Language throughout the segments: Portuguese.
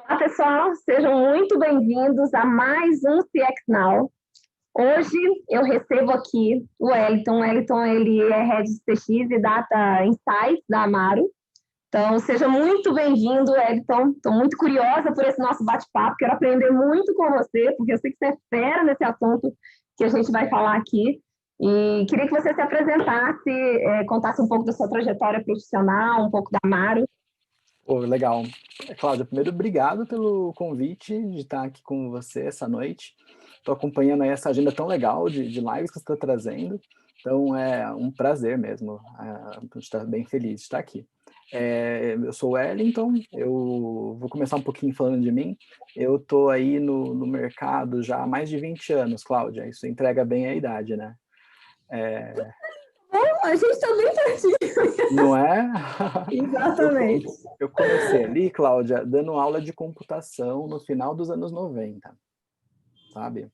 Olá, pessoal, sejam muito bem-vindos a mais um CX Now. Hoje eu recebo aqui o Wellington. O Wellington, ele é Head de CX e Data Insights da Amaro. Então, seja muito bem-vindo, Wellington. Estou muito curiosa por esse nosso bate-papo, quero aprender muito com você, porque eu sei que você é fera nesse assunto que a gente vai falar aqui. E queria que você se apresentasse, contasse um pouco da sua trajetória profissional, um pouco da Amaro. Pô, legal. Cláudia, primeiro, obrigado pelo convite de estar aqui com você essa noite. Estou acompanhando aí essa agenda tão legal de lives que você está trazendo. Então, é um prazer mesmo. A gente está bem feliz de estar aqui. Eu sou o Wellington, eu vou começar um pouquinho falando de mim. Eu estou aí no mercado já há mais de 20 anos, Cláudia. Isso entrega bem a idade, né? A gente está bem pertinho. Não é? Exatamente. Eu comecei ali, Cláudia, dando aula de computação no final dos anos 90, sabe?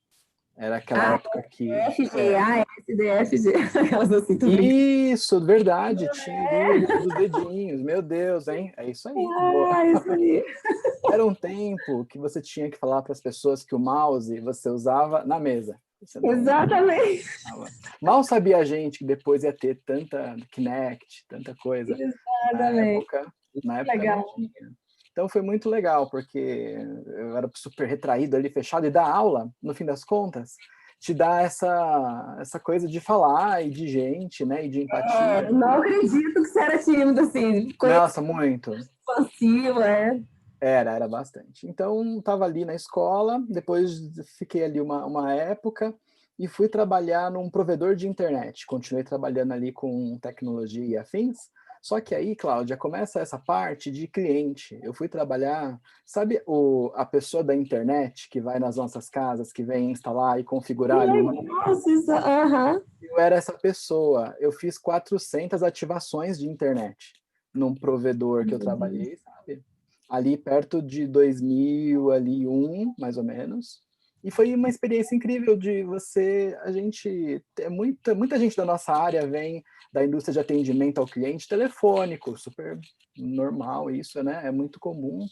Era aquela época que... FG, ASDFG, aquelas assim, tô brincando. Isso, verdade, tinha ali o dos dedinhos, meu Deus, hein? É isso aí. Boa. Isso aí. Era um tempo que você tinha que falar para as pessoas que o mouse você usava na mesa. Você não Exatamente. usava. Mal sabia a gente que depois ia ter tanta Kinect, tanta coisa. Na Exatamente. época, na época não Legal. tinha. Então foi muito legal, porque eu era super retraído ali, fechado, e dar aula, no fim das contas, te dá essa coisa de falar e de gente, né, e de empatia. Não acredito que você era tímido, assim, Nossa, muito. expansivo, Era bastante. Então, estava ali na escola, depois fiquei ali uma época e fui trabalhar num provedor de internet. Continuei trabalhando ali com tecnologia e afins, só que aí, Cláudia, começa essa parte de cliente. Eu fui trabalhar, sabe a pessoa da internet que vai nas nossas casas, que vem instalar e Que configurar ali uma... legal, aham. Eu era essa pessoa. Eu fiz 400 ativações de internet num provedor que eu trabalhei, sabe? Ali perto de 2000, ali mais ou menos. E foi uma experiência incrível de a gente, muita gente da nossa área vem da indústria de atendimento ao cliente telefônico, super normal isso, né? É muito comum,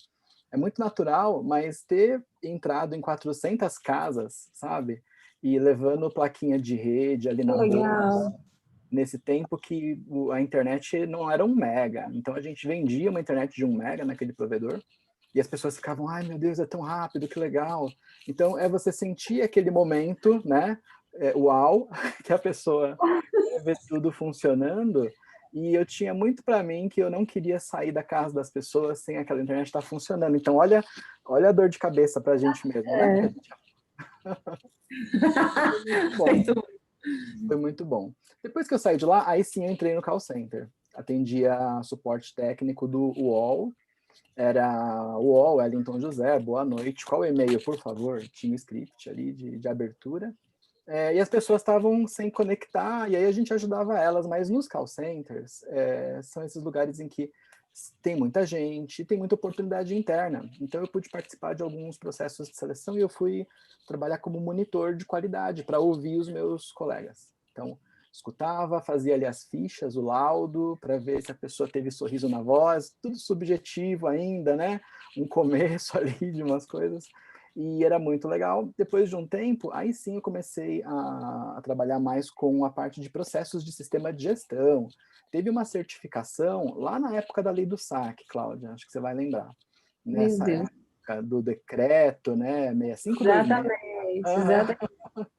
é muito natural, mas ter entrado em 400 casas, sabe? E levando plaquinha de rede ali Que na bolsa, legal. nesse tempo que a internet não era 1 mega. Então a gente vendia uma internet de 1 mega naquele provedor e as pessoas ficavam, ai meu Deus, é tão rápido, que legal. Então é você sentir aquele momento, né? Uau, que a pessoa vê tudo funcionando. E eu tinha muito para mim que eu não queria sair da casa das pessoas sem aquela internet estar funcionando. Então olha a dor de cabeça para a gente mesmo, né? Foi muito bom. Foi muito bom. Depois que eu saí de lá, aí sim eu entrei no call center. Atendia suporte técnico do UOL. Era UOL, Wellington José, boa noite. Qual e-mail, por favor? Tinha um script ali de abertura. E as pessoas estavam sem conectar, e aí a gente ajudava elas. Mas nos call centers, são esses lugares em que tem muita gente, tem muita oportunidade interna. Então eu pude participar de alguns processos de seleção e eu fui trabalhar como monitor de qualidade para ouvir os meus colegas. Então, escutava, fazia ali as fichas, o laudo, para ver se a pessoa teve sorriso na voz, tudo subjetivo ainda, né? Um começo ali de umas coisas. E era muito legal. Depois de um tempo, aí sim eu comecei a trabalhar mais com a parte de processos de sistema de gestão. Teve uma certificação lá na época da lei do saque, Cláudia, acho que você vai lembrar. Meu Nessa Deus. época do decreto, né, 65/2000. Exatamente, Aham. exatamente.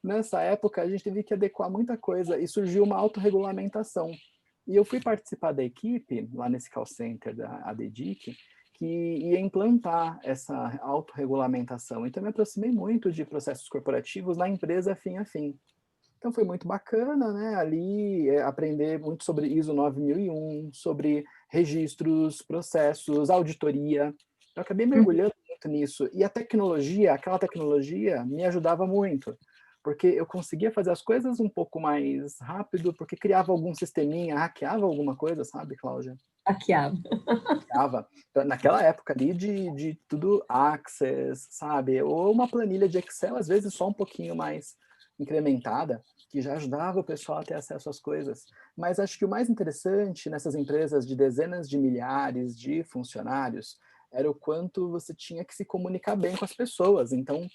Nessa época, a gente teve que adequar muita coisa e surgiu uma autorregulamentação. E eu fui participar da equipe, lá nesse call center da ADDIC, que ia implantar essa autorregulamentação. Então, me aproximei muito de processos corporativos na empresa fim a fim. Então, foi muito bacana, né? Ali, aprender muito sobre ISO 9001, sobre registros, processos, auditoria. Eu acabei mergulhando muito nisso. E a tecnologia, aquela tecnologia, me ajudava muito porque eu conseguia fazer as coisas um pouco mais rápido, porque criava algum sisteminha, hackeava alguma coisa, sabe, Cláudia? Hackeado. Hackeava. Naquela época ali de tudo Access, sabe? Ou uma planilha de Excel, às vezes só um pouquinho mais incrementada, que já ajudava o pessoal a ter acesso às coisas. Mas acho que o mais interessante nessas empresas de dezenas de milhares de funcionários era o quanto você tinha que se comunicar bem com as pessoas. Então,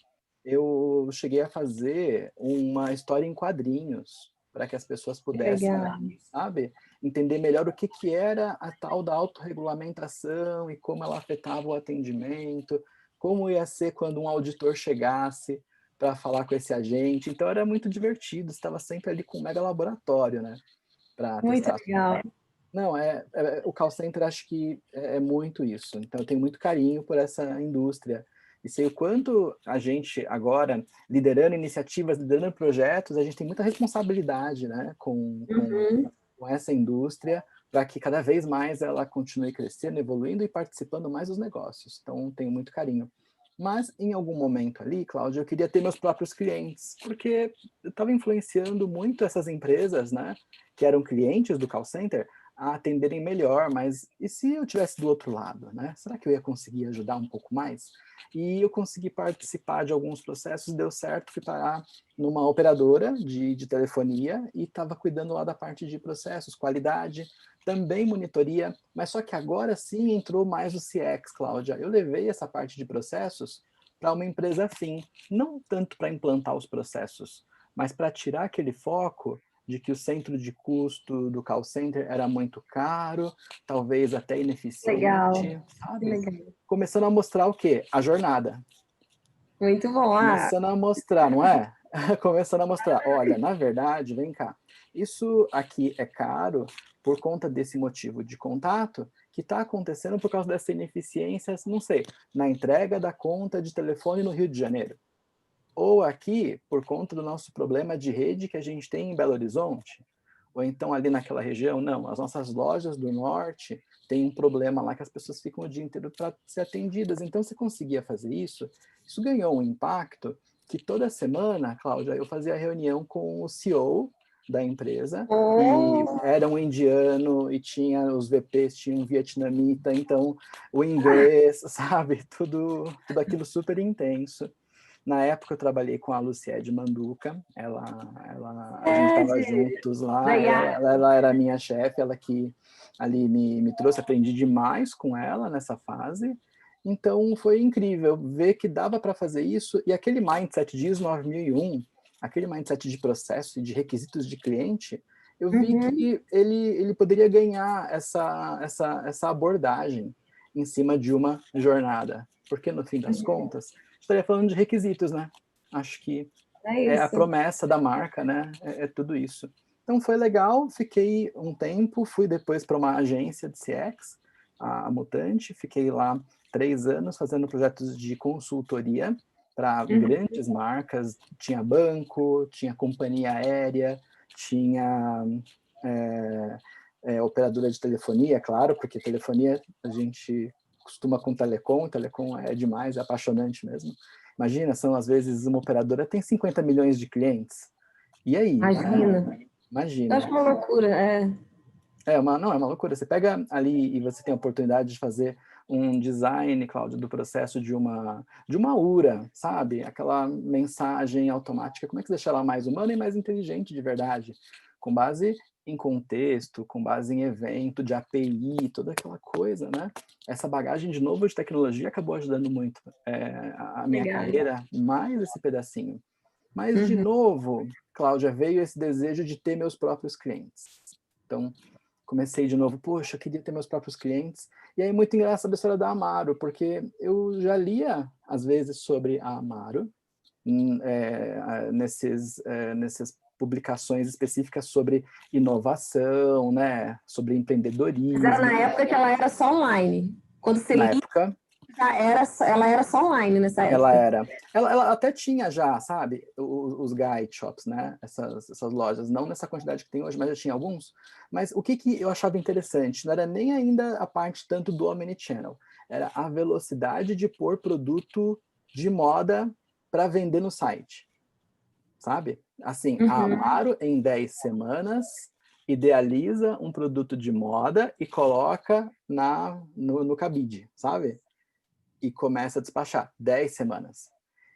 eu cheguei a fazer uma história em quadrinhos para que as pessoas Que pudessem, legal. sabe, entender melhor o que que era a tal da autorregulamentação e como ela afetava o atendimento, como ia ser quando um auditor chegasse para falar com esse agente. Então era muito divertido, estava sempre ali com um mega laboratório, né, para Muito testar. legal. Não, o call center acho que é muito isso. Então eu tenho muito carinho por essa indústria. E sei o quanto a gente agora, liderando iniciativas, liderando projetos, a gente tem muita responsabilidade, né, Uhum. com essa indústria para que cada vez mais ela continue crescendo, evoluindo e participando mais dos negócios. Então tenho muito carinho. Mas em algum momento ali, Cláudia, eu queria ter meus próprios clientes, porque eu estava influenciando muito essas empresas, né, que eram clientes do call center, a atenderem melhor, mas e se eu tivesse do outro lado, né? Será que eu ia conseguir ajudar um pouco mais? E eu consegui participar de alguns processos, deu certo, fui parar numa operadora de telefonia e estava cuidando lá da parte de processos, qualidade, também monitoria, mas só que agora sim entrou mais o CX, Cláudia. Eu levei essa parte de processos para uma empresa afim, não tanto para implantar os processos, mas para tirar aquele foco de que o centro de custo do call center era muito caro, talvez até Legal. ineficiente, Que sabe? legal. Começando a mostrar o quê? A jornada. Muito bom. Ah, Começando a mostrar, não é? Começando a mostrar, olha, na verdade, vem cá, isso aqui é caro por conta desse motivo de contato que está acontecendo por causa dessa ineficiência, não sei, na entrega da conta de telefone no Rio de Janeiro. Ou aqui, por conta do nosso problema de rede que a gente tem em Belo Horizonte, ou então ali naquela região, não, as nossas lojas do norte têm um problema lá que as pessoas ficam o dia inteiro para ser atendidas. Então, você conseguia fazer isso, isso ganhou um impacto que toda semana, Cláudia, eu fazia reunião com o CEO da empresa, e oh, era um indiano, e tinha os VPs, tinha um vietnamita, então o inglês, sabe, tudo aquilo super intenso. Na época eu trabalhei com a Luciede Manduca, a gente estava Ed, juntos lá, legal. ela era a minha chefe, ela que ali me trouxe, aprendi demais com ela nessa fase, então foi incrível ver que dava para fazer isso, e aquele mindset de ISO 9001, aquele mindset de processo e de requisitos de cliente, eu vi Uhum. que ele poderia ganhar essa abordagem em cima de uma jornada, porque no fim das contas, estaria falando de requisitos, né? Acho que É é a isso. promessa da marca, né? É tudo isso. Então foi legal, fiquei um tempo, fui depois para uma agência de CX, a Mutante, fiquei lá 3 anos fazendo projetos de consultoria para Uhum. grandes marcas, tinha banco, tinha companhia aérea, tinha operadora de telefonia, claro, porque telefonia a gente costuma com telecom é demais, é apaixonante mesmo. Imagina, são às vezes uma operadora tem 50 milhões de clientes. E aí, né? Imagina. Eu acho Imagina. uma loucura. Não, é uma loucura. Você pega ali e você tem a oportunidade de fazer um design, Cláudio, do processo de uma URA, sabe? Aquela mensagem automática. Como é que você deixa ela mais humana e mais inteligente de verdade? Com base em contexto, com base em evento, de API, toda aquela coisa, né? Essa bagagem, de novo, de tecnologia acabou ajudando muito a minha Legal. carreira, mais esse pedacinho. Mas, de Uhum. novo, Cláudia, veio esse desejo de ter meus próprios clientes. Então, comecei de novo, poxa, eu queria ter meus próprios clientes. E aí, muito engraçada a história da Amaro, porque eu já lia, às vezes, sobre a Amaro, nessas publicações específicas sobre inovação, né, sobre Mas era na empreendedorismo. época que ela era só online. Quando você Na lia, época, ela era só online nessa ela época. era. Ela até tinha já, sabe, os guide shops, né? Essas lojas, não nessa quantidade que tem hoje, mas já tinha alguns. Mas o que eu achava interessante não era nem ainda a parte tanto do omnichannel, era a velocidade de pôr produto de moda para vender no site, sabe? Assim, a Uhum. Amaro, em 10 semanas, idealiza um produto de moda e coloca no cabide, sabe? E começa a despachar 10 semanas.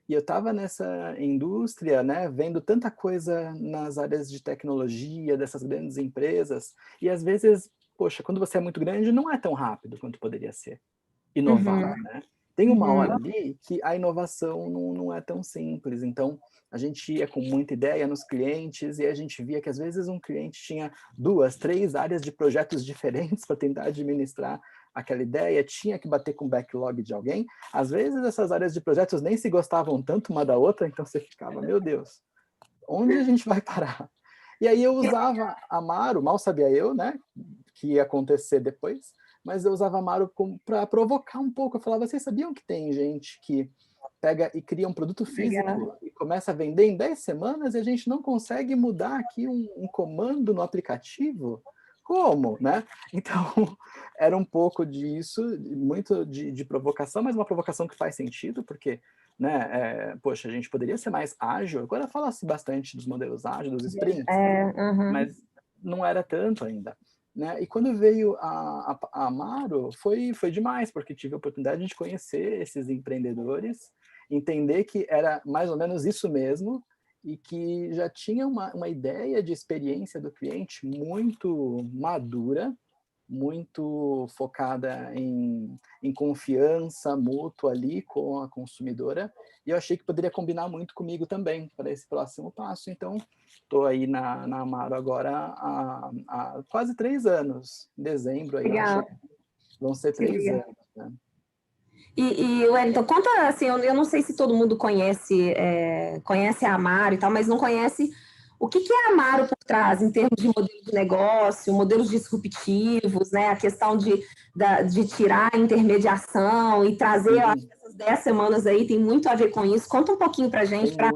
E eu estava nessa indústria, né, vendo tanta coisa nas áreas de tecnologia, dessas grandes empresas, e às vezes, poxa, quando você é muito grande, não é tão rápido quanto poderia ser. inovar, né? Tem uma hora ali que a inovação não é tão simples. Então, a gente ia com muita ideia nos clientes e a gente via que, às vezes, um cliente tinha 2, 3 áreas de projetos diferentes para tentar administrar aquela ideia, tinha que bater com o backlog de alguém. Às vezes, essas áreas de projetos nem se gostavam tanto uma da outra, então você ficava, meu Deus, onde a gente vai parar? E aí eu usava Amaro, mal sabia eu, né, que ia acontecer depois, mas eu usava Amaro para provocar um pouco. Eu falava, vocês sabiam que tem gente que pega e cria um produto físico e começa a vender em 10 semanas e a gente não consegue mudar aqui um comando no aplicativo? Como, né? Então, era um pouco disso, muito de provocação, mas uma provocação que faz sentido, porque, né, poxa, a gente poderia ser mais ágil. Agora fala-se bastante dos modelos ágeis, dos sprints, mas não era tanto ainda. Né? E quando veio a Amaro, foi demais, porque tive a oportunidade de conhecer esses empreendedores, entender que era mais ou menos isso mesmo, e que já tinha uma ideia de experiência do cliente muito madura, muito focada em confiança mútua ali com a consumidora, e eu achei que poderia combinar muito comigo também, para esse próximo passo. Então, estou aí na Amaro agora há quase 3 anos. Em dezembro, aí, eu acho que vão ser 3 anos. Né? E Wellington, conta assim, eu não sei se todo mundo conhece a Amaro e tal, mas não conhece o que é a Amaro por trás, em termos de modelo de negócio, modelos disruptivos, né? A questão de tirar a intermediação e trazer, essas 10 semanas aí tem muito a ver com isso. Conta um pouquinho para a gente, para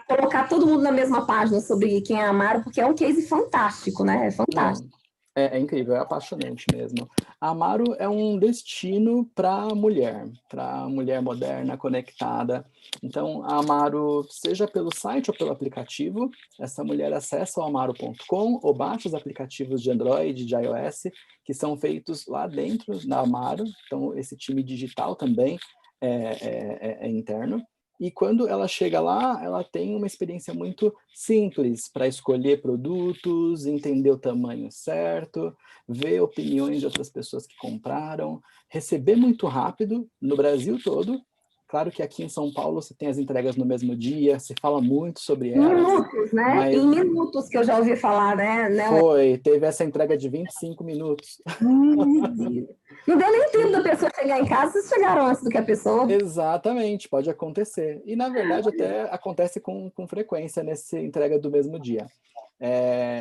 colocar todo mundo na mesma página sobre quem é a Amaro, porque é um case fantástico, né? É fantástico. É incrível, é apaixonante mesmo. A Amaro é um destino para a mulher moderna, conectada. Então, a Amaro, seja pelo site ou pelo aplicativo, essa mulher acessa o amaro.com ou baixa os aplicativos de Android, de iOS, que são feitos lá dentro da Amaro. Então, esse time digital também é interno. E quando ela chega lá, ela tem uma experiência muito simples para escolher produtos, entender o tamanho certo, ver opiniões de outras pessoas que compraram, receber muito rápido no Brasil todo. Claro que aqui em São Paulo você tem as entregas no mesmo dia, se fala muito sobre elas. Minutos, né? Mas... Em minutos que eu já ouvi falar, né? Teve essa entrega de 25 minutos. Não deu nem tempo da pessoa chegar em casa, vocês chegaram antes do que a pessoa. Exatamente, pode acontecer. E, na verdade, até acontece com frequência nessa entrega do mesmo dia.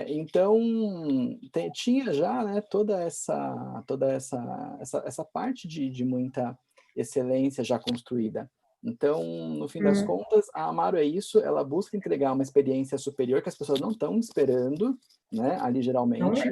Então, tinha já, né, toda essa parte de muita excelência já construída. Então, no fim das contas, a Amaro é isso, ela busca entregar uma experiência superior que as pessoas não estão esperando, né, ali geralmente,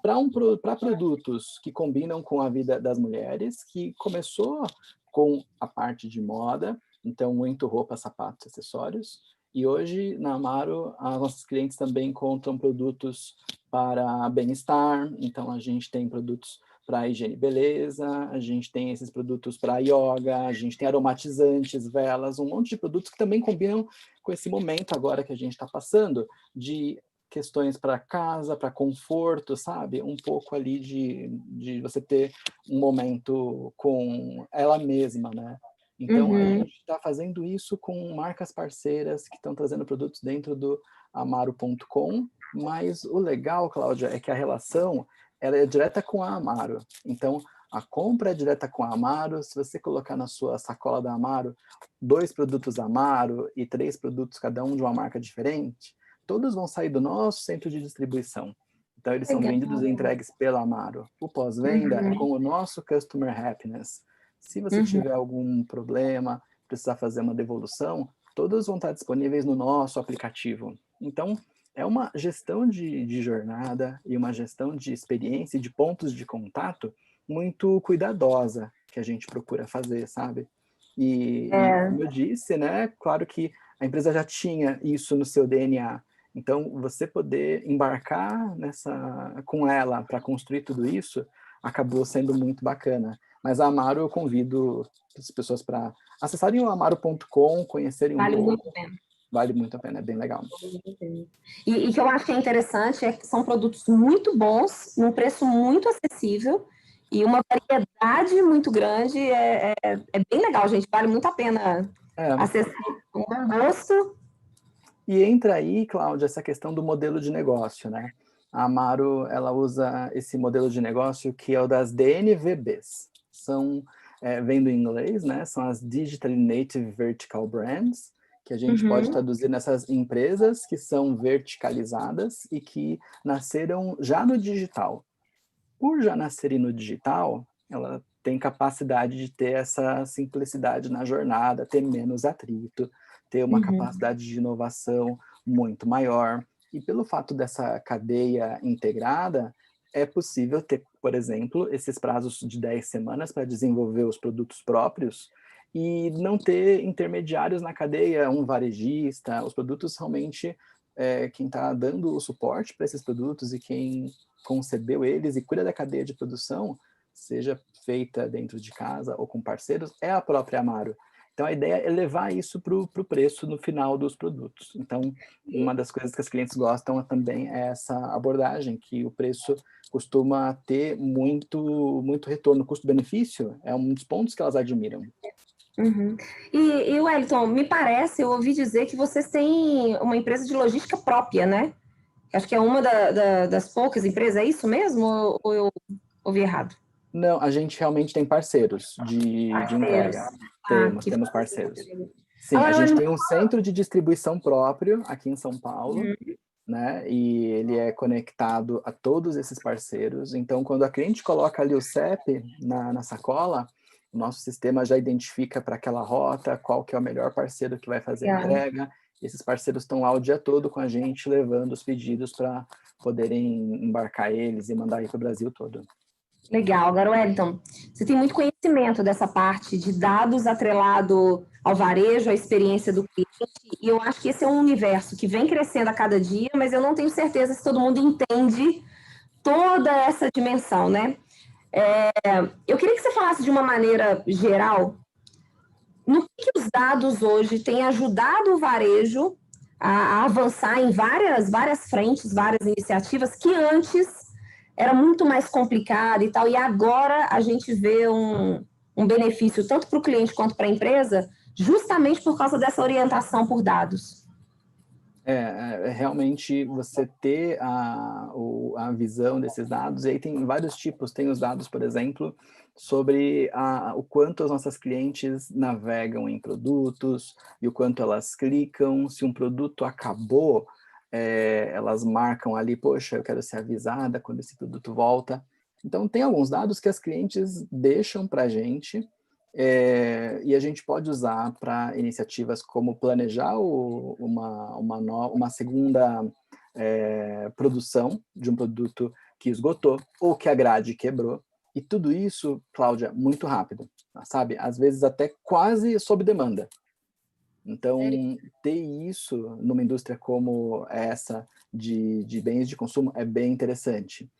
para produtos que combinam com a vida das mulheres, que começou com a parte de moda, então muito roupa, sapatos, acessórios, e hoje na Amaro, as nossas clientes também encontram produtos para bem-estar, então a gente tem produtos para higiene e beleza, a gente tem esses produtos para yoga, a gente tem aromatizantes, velas, um monte de produtos que também combinam com esse momento agora que a gente está passando, de questões para casa, para conforto, sabe? Um pouco ali de você ter um momento com ela mesma, né? Então, a gente está fazendo isso com marcas parceiras que estão trazendo produtos dentro do amaro.com, mas o legal, Cláudia, é que a relação ela é direta com a Amaro. Então, a compra é direta com a Amaro. Se você colocar na sua sacola da Amaro 2 produtos Amaro e 3 produtos cada um de uma marca diferente, todos vão sair do nosso centro de distribuição. Então, eles são vendidos e entregues pela Amaro. O pós-venda é com o nosso Customer Happiness. Se você tiver algum problema, precisar fazer uma devolução, todos vão estar disponíveis no nosso aplicativo. Então, é uma gestão de jornada e uma gestão de experiência e de pontos de contato muito cuidadosa que a gente procura fazer, sabe? E como eu disse, né, claro que a empresa já tinha isso no seu DNA. Então, você poder embarcar com ela para construir tudo isso acabou sendo muito bacana. Mas a Amaro, eu convido as pessoas para acessarem o amaro.com, conhecerem um pouco. Vale muito a pena. Vale muito a pena, é bem legal. E que eu achei interessante é que são produtos muito bons, num preço muito acessível, E uma variedade muito grande, é bem legal, gente, vale muito a pena acessar com bom gosto. E entra aí, Cláudia, essa questão do modelo de negócio, né? A Amaro, ela usa esse modelo de negócio que é o das DNVBs. São, vem do inglês, né? São as Digitally Native Vertical Brands, que a gente pode traduzir nessas empresas que são verticalizadas e que nasceram já no digital. Por já nascerem no digital, ela tem capacidade de ter essa simplicidade na jornada, ter menos atrito, ter uma capacidade de inovação muito maior. E pelo fato dessa cadeia integrada, é possível ter, por exemplo, esses prazos de 10 semanas para desenvolver os produtos próprios e não ter intermediários na cadeia, um varejista, os produtos realmente, quem está dando o suporte para esses produtos e quem concebeu eles e cuida da cadeia de produção, seja feita dentro de casa ou com parceiros, é a própria Amaro. Então, a ideia é levar isso para o preço no final dos produtos. Então, uma das coisas que os clientes gostam também é essa abordagem, que o preço costuma ter muito retorno. Custo-benefício é um dos pontos que elas admiram. E Wellington, me parece, eu ouvi dizer que vocês têm uma empresa de logística própria, né? Acho que é uma das poucas empresas, é isso mesmo? Ou eu ouvi errado? Não, a gente realmente tem parceiros de entrega. Temos parceiros. Sim, a gente tem um centro de distribuição próprio aqui em São Paulo, né? E ele é conectado a todos esses parceiros. Então, quando a cliente coloca ali o CEP na sacola, o nosso sistema já identifica para aquela rota qual que é o melhor parceiro que vai fazer a entrega. Esses parceiros estão lá o dia todo com a gente, levando os pedidos para poderem embarcar eles e mandar ir para o Brasil todo. Legal. Agora, Wellington, você tem muito conhecimento dessa parte de dados atrelado ao varejo, à experiência do cliente, e eu acho que esse é um universo que vem crescendo a cada dia, mas eu não tenho certeza se todo mundo entende toda essa dimensão, né? Eu queria que você falasse de uma maneira geral no que os dados hoje têm ajudado o varejo a avançar em várias frentes, várias iniciativas que antes era muito mais complicado e tal, e agora a gente vê um benefício tanto para o cliente quanto para a empresa, justamente por causa dessa orientação por dados. Realmente você ter a visão desses dados, e aí tem vários tipos, tem os dados, por exemplo, sobre o quanto as nossas clientes navegam em produtos, e o quanto elas clicam, se um produto acabou, elas marcam ali, poxa, eu quero ser avisada quando esse produto volta. Então tem alguns dados que as clientes deixam para a gente, e a gente pode usar para iniciativas como planejar uma segunda produção de um produto que esgotou ou que a grade quebrou. E tudo isso, Cláudia, muito rápido, sabe? Às vezes até quase sob demanda. Então, ter isso numa indústria como essa de bens de consumo é bem interessante.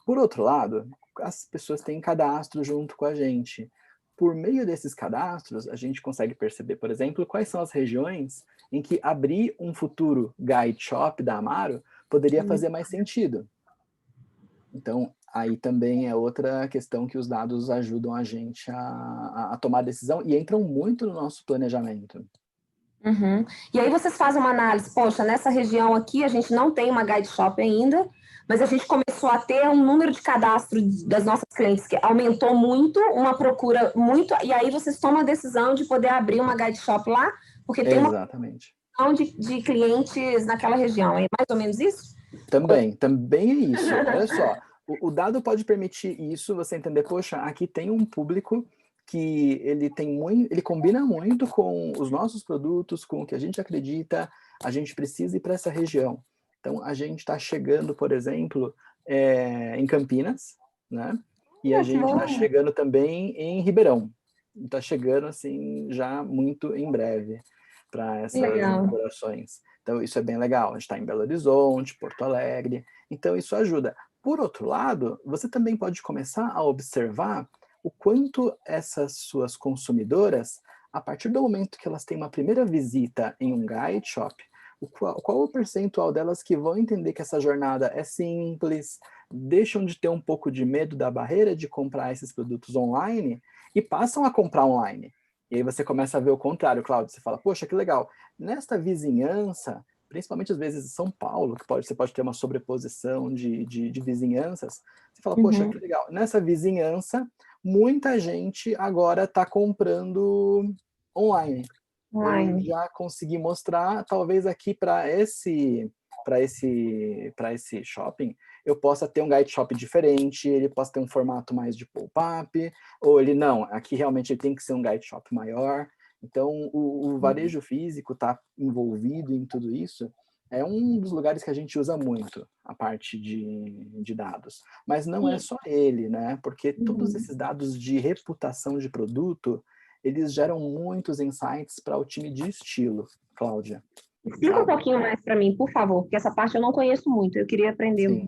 Por outro lado, as pessoas têm cadastro junto com a gente. Por meio desses cadastros, a gente consegue perceber, por exemplo, quais são as regiões em que abrir um futuro guide shop da Amaro poderia fazer mais sentido. Então, aí também é outra questão que os dados ajudam a gente a tomar decisão e entram muito no nosso planejamento. E aí vocês fazem uma análise, poxa, nessa região aqui a gente não tem uma guide shop ainda, mas a gente começou a ter um número de cadastro das nossas clientes que aumentou muito, uma procura muito, e aí vocês tomam a decisão de poder abrir uma guide shop lá, porque tem uma de clientes naquela região. É mais ou menos isso? Também é isso. Olha só, o dado pode permitir isso, você entender, poxa, aqui tem um público que ele combina muito com os nossos produtos, com o que a gente acredita, a gente precisa ir para essa região. Então, a gente está chegando, por exemplo, em Campinas, né? E a gente está chegando também em Ribeirão. Está chegando, assim, já muito em breve para essas inaugurações. Então, isso é bem legal. A gente está em Belo Horizonte, Porto Alegre. Então, isso ajuda. Por outro lado, você também pode começar a observar o quanto essas suas consumidoras, a partir do momento que elas têm uma primeira visita em um guide shop, qual o percentual delas que vão entender que essa jornada é simples, deixam de ter um pouco de medo da barreira de comprar esses produtos online e passam a comprar online. E aí você começa a ver o contrário, Cláudio. Você fala, poxa, que legal. Nesta vizinhança, principalmente às vezes em São Paulo, que você pode ter uma sobreposição de vizinhanças, você fala, poxa, que legal. Nessa vizinhança, muita gente agora está comprando online. Eu já consegui mostrar, talvez aqui para esse shopping, eu possa ter um guide shop diferente, ele possa ter um formato mais de pop-up, ou ele não, aqui realmente ele tem que ser um guide shop maior. Então, o varejo físico está envolvido em tudo isso, é um dos lugares que a gente usa muito, a parte de dados. Mas não é só ele, né? Porque todos esses dados de reputação de produto, eles geram muitos insights para o time de estilo, Cláudia. Explica um pouquinho mais para mim, por favor, porque essa parte eu não conheço muito, eu queria aprender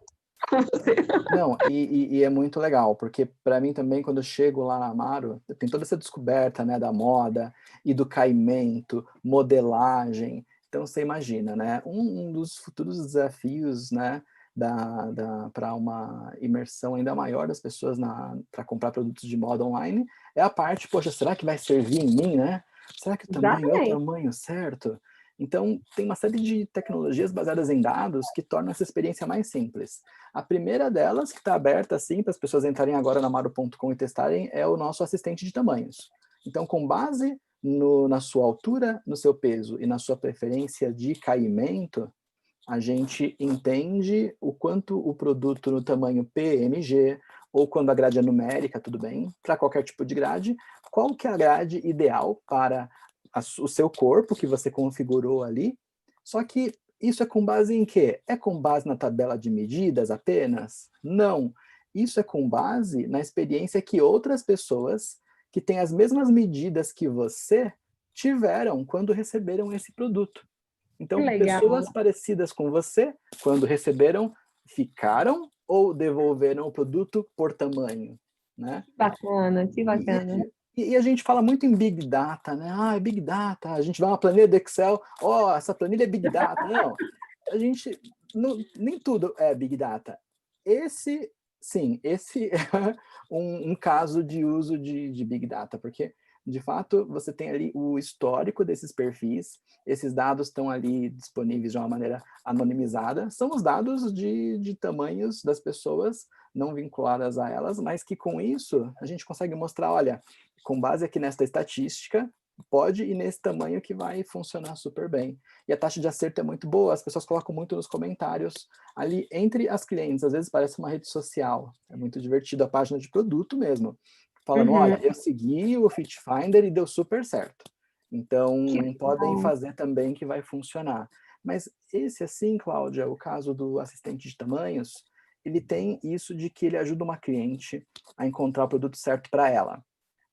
com você. Não, e é muito legal, porque para mim também, quando eu chego lá na Amaro, tem toda essa descoberta, né, da moda e do caimento, modelagem. Então, você imagina, né, um dos futuros desafios, né, para uma imersão ainda maior das pessoas para comprar produtos de moda online é a parte, poxa, será que vai servir em mim, né? Será que o tamanho é o tamanho certo? Então, tem uma série de tecnologias baseadas em dados que tornam essa experiência mais simples. A primeira delas, que está aberta assim, para as pessoas entrarem agora na Amaro.com e testarem, é o nosso assistente de tamanhos. Então, com base na sua altura, no seu peso e na sua preferência de caimento, a gente entende o quanto o produto no tamanho PMG, ou quando a grade é numérica, tudo bem, para qualquer tipo de grade, qual que é a grade ideal para o seu corpo que você configurou ali. Só que isso é com base em quê? É com base na tabela de medidas apenas? Não. Isso é com base na experiência que outras pessoas que têm as mesmas medidas que você tiveram quando receberam esse produto. Então, pessoas parecidas com você, quando receberam, ficaram ou devolveram o produto por tamanho, né? Que bacana. E a gente fala muito em Big Data, né? Ah, Big Data. A gente vai uma planilha do Excel, essa planilha é Big Data. Não, a gente... nem tudo é Big Data. Esse é um caso de uso de Big Data, porque, de fato, você tem ali o histórico desses perfis, esses dados estão ali disponíveis de uma maneira anonimizada, são os dados de tamanhos das pessoas não vinculadas a elas, mas que com isso a gente consegue mostrar, olha, com base aqui nesta estatística, pode ir nesse tamanho que vai funcionar super bem. E a taxa de acerto é muito boa, as pessoas colocam muito nos comentários, ali entre as clientes, às vezes parece uma rede social, é muito divertido a página de produto mesmo, falando, olha, eu segui o Fit Finder e deu super certo. Então, podem fazer também que vai funcionar. Mas esse, assim, Cláudia, o caso do assistente de tamanhos, ele tem isso de que ele ajuda uma cliente a encontrar o produto certo para ela.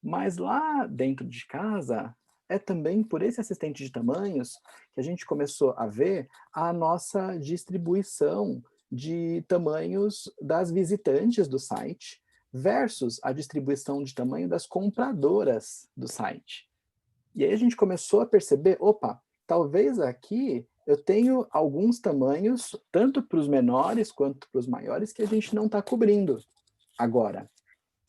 Mas lá dentro de casa, é também por esse assistente de tamanhos que a gente começou a ver a nossa distribuição de tamanhos das visitantes do site versus a distribuição de tamanho das compradoras do site. E aí a gente começou a perceber, opa, talvez aqui eu tenho alguns tamanhos, tanto para os menores quanto para os maiores, que a gente não está cobrindo agora.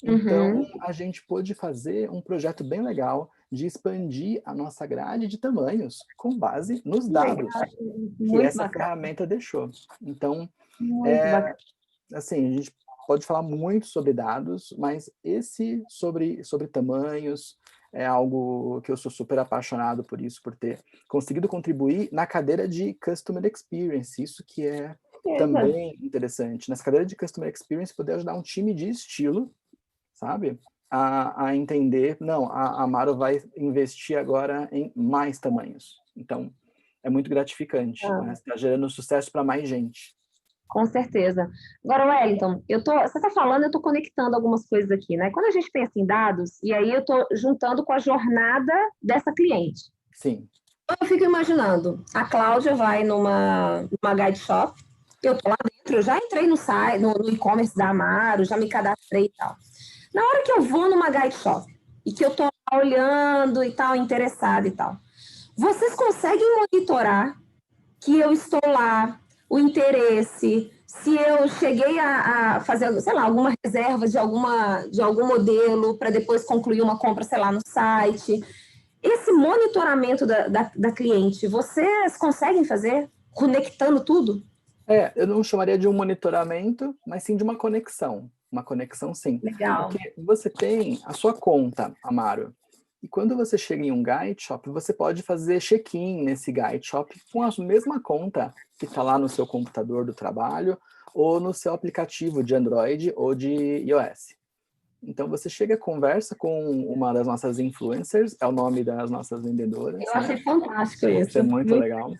Então, a gente pôde fazer um projeto bem legal de expandir a nossa grade de tamanhos com base nos dados que essa ferramenta deixou. Então, assim, a gente pode falar muito sobre dados, mas esse sobre tamanhos é algo que eu sou super apaixonado por isso, por ter conseguido contribuir na cadeira de Customer Experience, isso que é também interessante. Nessa cadeira de Customer Experience, poder ajudar um time de estilo, sabe? A entender, não, a Amaro vai investir agora em mais tamanhos. Então, é muito gratificante, né? Está gerando sucesso para mais gente. Com certeza. Agora, Wellington, você está falando, eu estou conectando algumas coisas aqui, né? Quando a gente pensa em dados, e aí eu estou juntando com a jornada dessa cliente. Sim. Eu fico imaginando, a Cláudia vai numa guide shop, eu estou lá dentro, eu já entrei no site, no e-commerce da Amaro, já me cadastrei e tal. Na hora que eu vou numa guide shop e que eu estou olhando e tal, interessada e tal, vocês conseguem monitorar que eu estou lá, o interesse, se eu cheguei a fazer, sei lá, alguma reserva de algum modelo para depois concluir uma compra, sei lá, no site. Esse monitoramento da cliente, vocês conseguem fazer conectando tudo? Eu não chamaria de um monitoramento, mas sim de uma conexão. Uma conexão, sim. Legal. Porque você tem a sua conta, Amaro. E quando você chega em um Guide Shop, você pode fazer check-in nesse Guide Shop com a mesma conta que está lá no seu computador do trabalho ou no seu aplicativo de Android ou de iOS. Então, você chega e conversa com uma das nossas influencers, é o nome das nossas vendedoras. Eu achei fantástico isso. Isso é muito legal.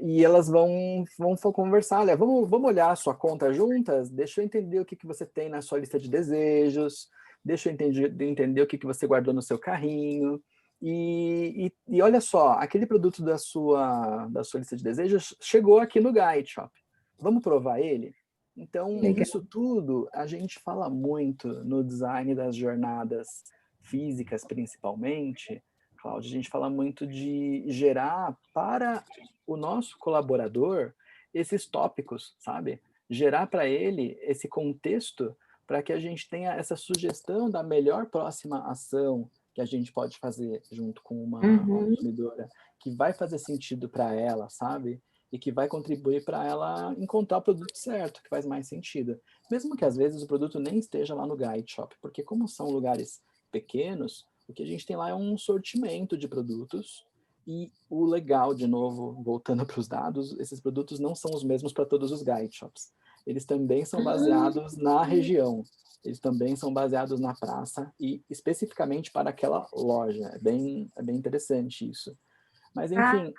E elas vão conversar, olha, vamos olhar a sua conta juntas, deixa eu entender o que você tem na sua lista de desejos, deixa eu entender o que você guardou no seu carrinho, e olha só, aquele produto da sua lista de desejos chegou aqui no Guide Shop, vamos provar ele? Então, Legal. Isso tudo a gente fala muito no design das jornadas físicas, principalmente, Cláudia, a gente fala muito de gerar para o nosso colaborador esses tópicos, sabe? Gerar para ele esse contexto para que a gente tenha essa sugestão da melhor próxima ação que a gente pode fazer junto com uma consumidora, que vai fazer sentido para ela, sabe? E que vai contribuir para ela encontrar o produto certo, que faz mais sentido. Mesmo que às vezes o produto nem esteja lá no Guide Shop, porque como são lugares pequenos, o que a gente tem lá é um sortimento de produtos e o legal, de novo, voltando para os dados, esses produtos não são os mesmos para todos os Guide Shops. Eles também são baseados na região, eles também são baseados na praça e especificamente para aquela loja. É bem interessante isso. Mas, enfim...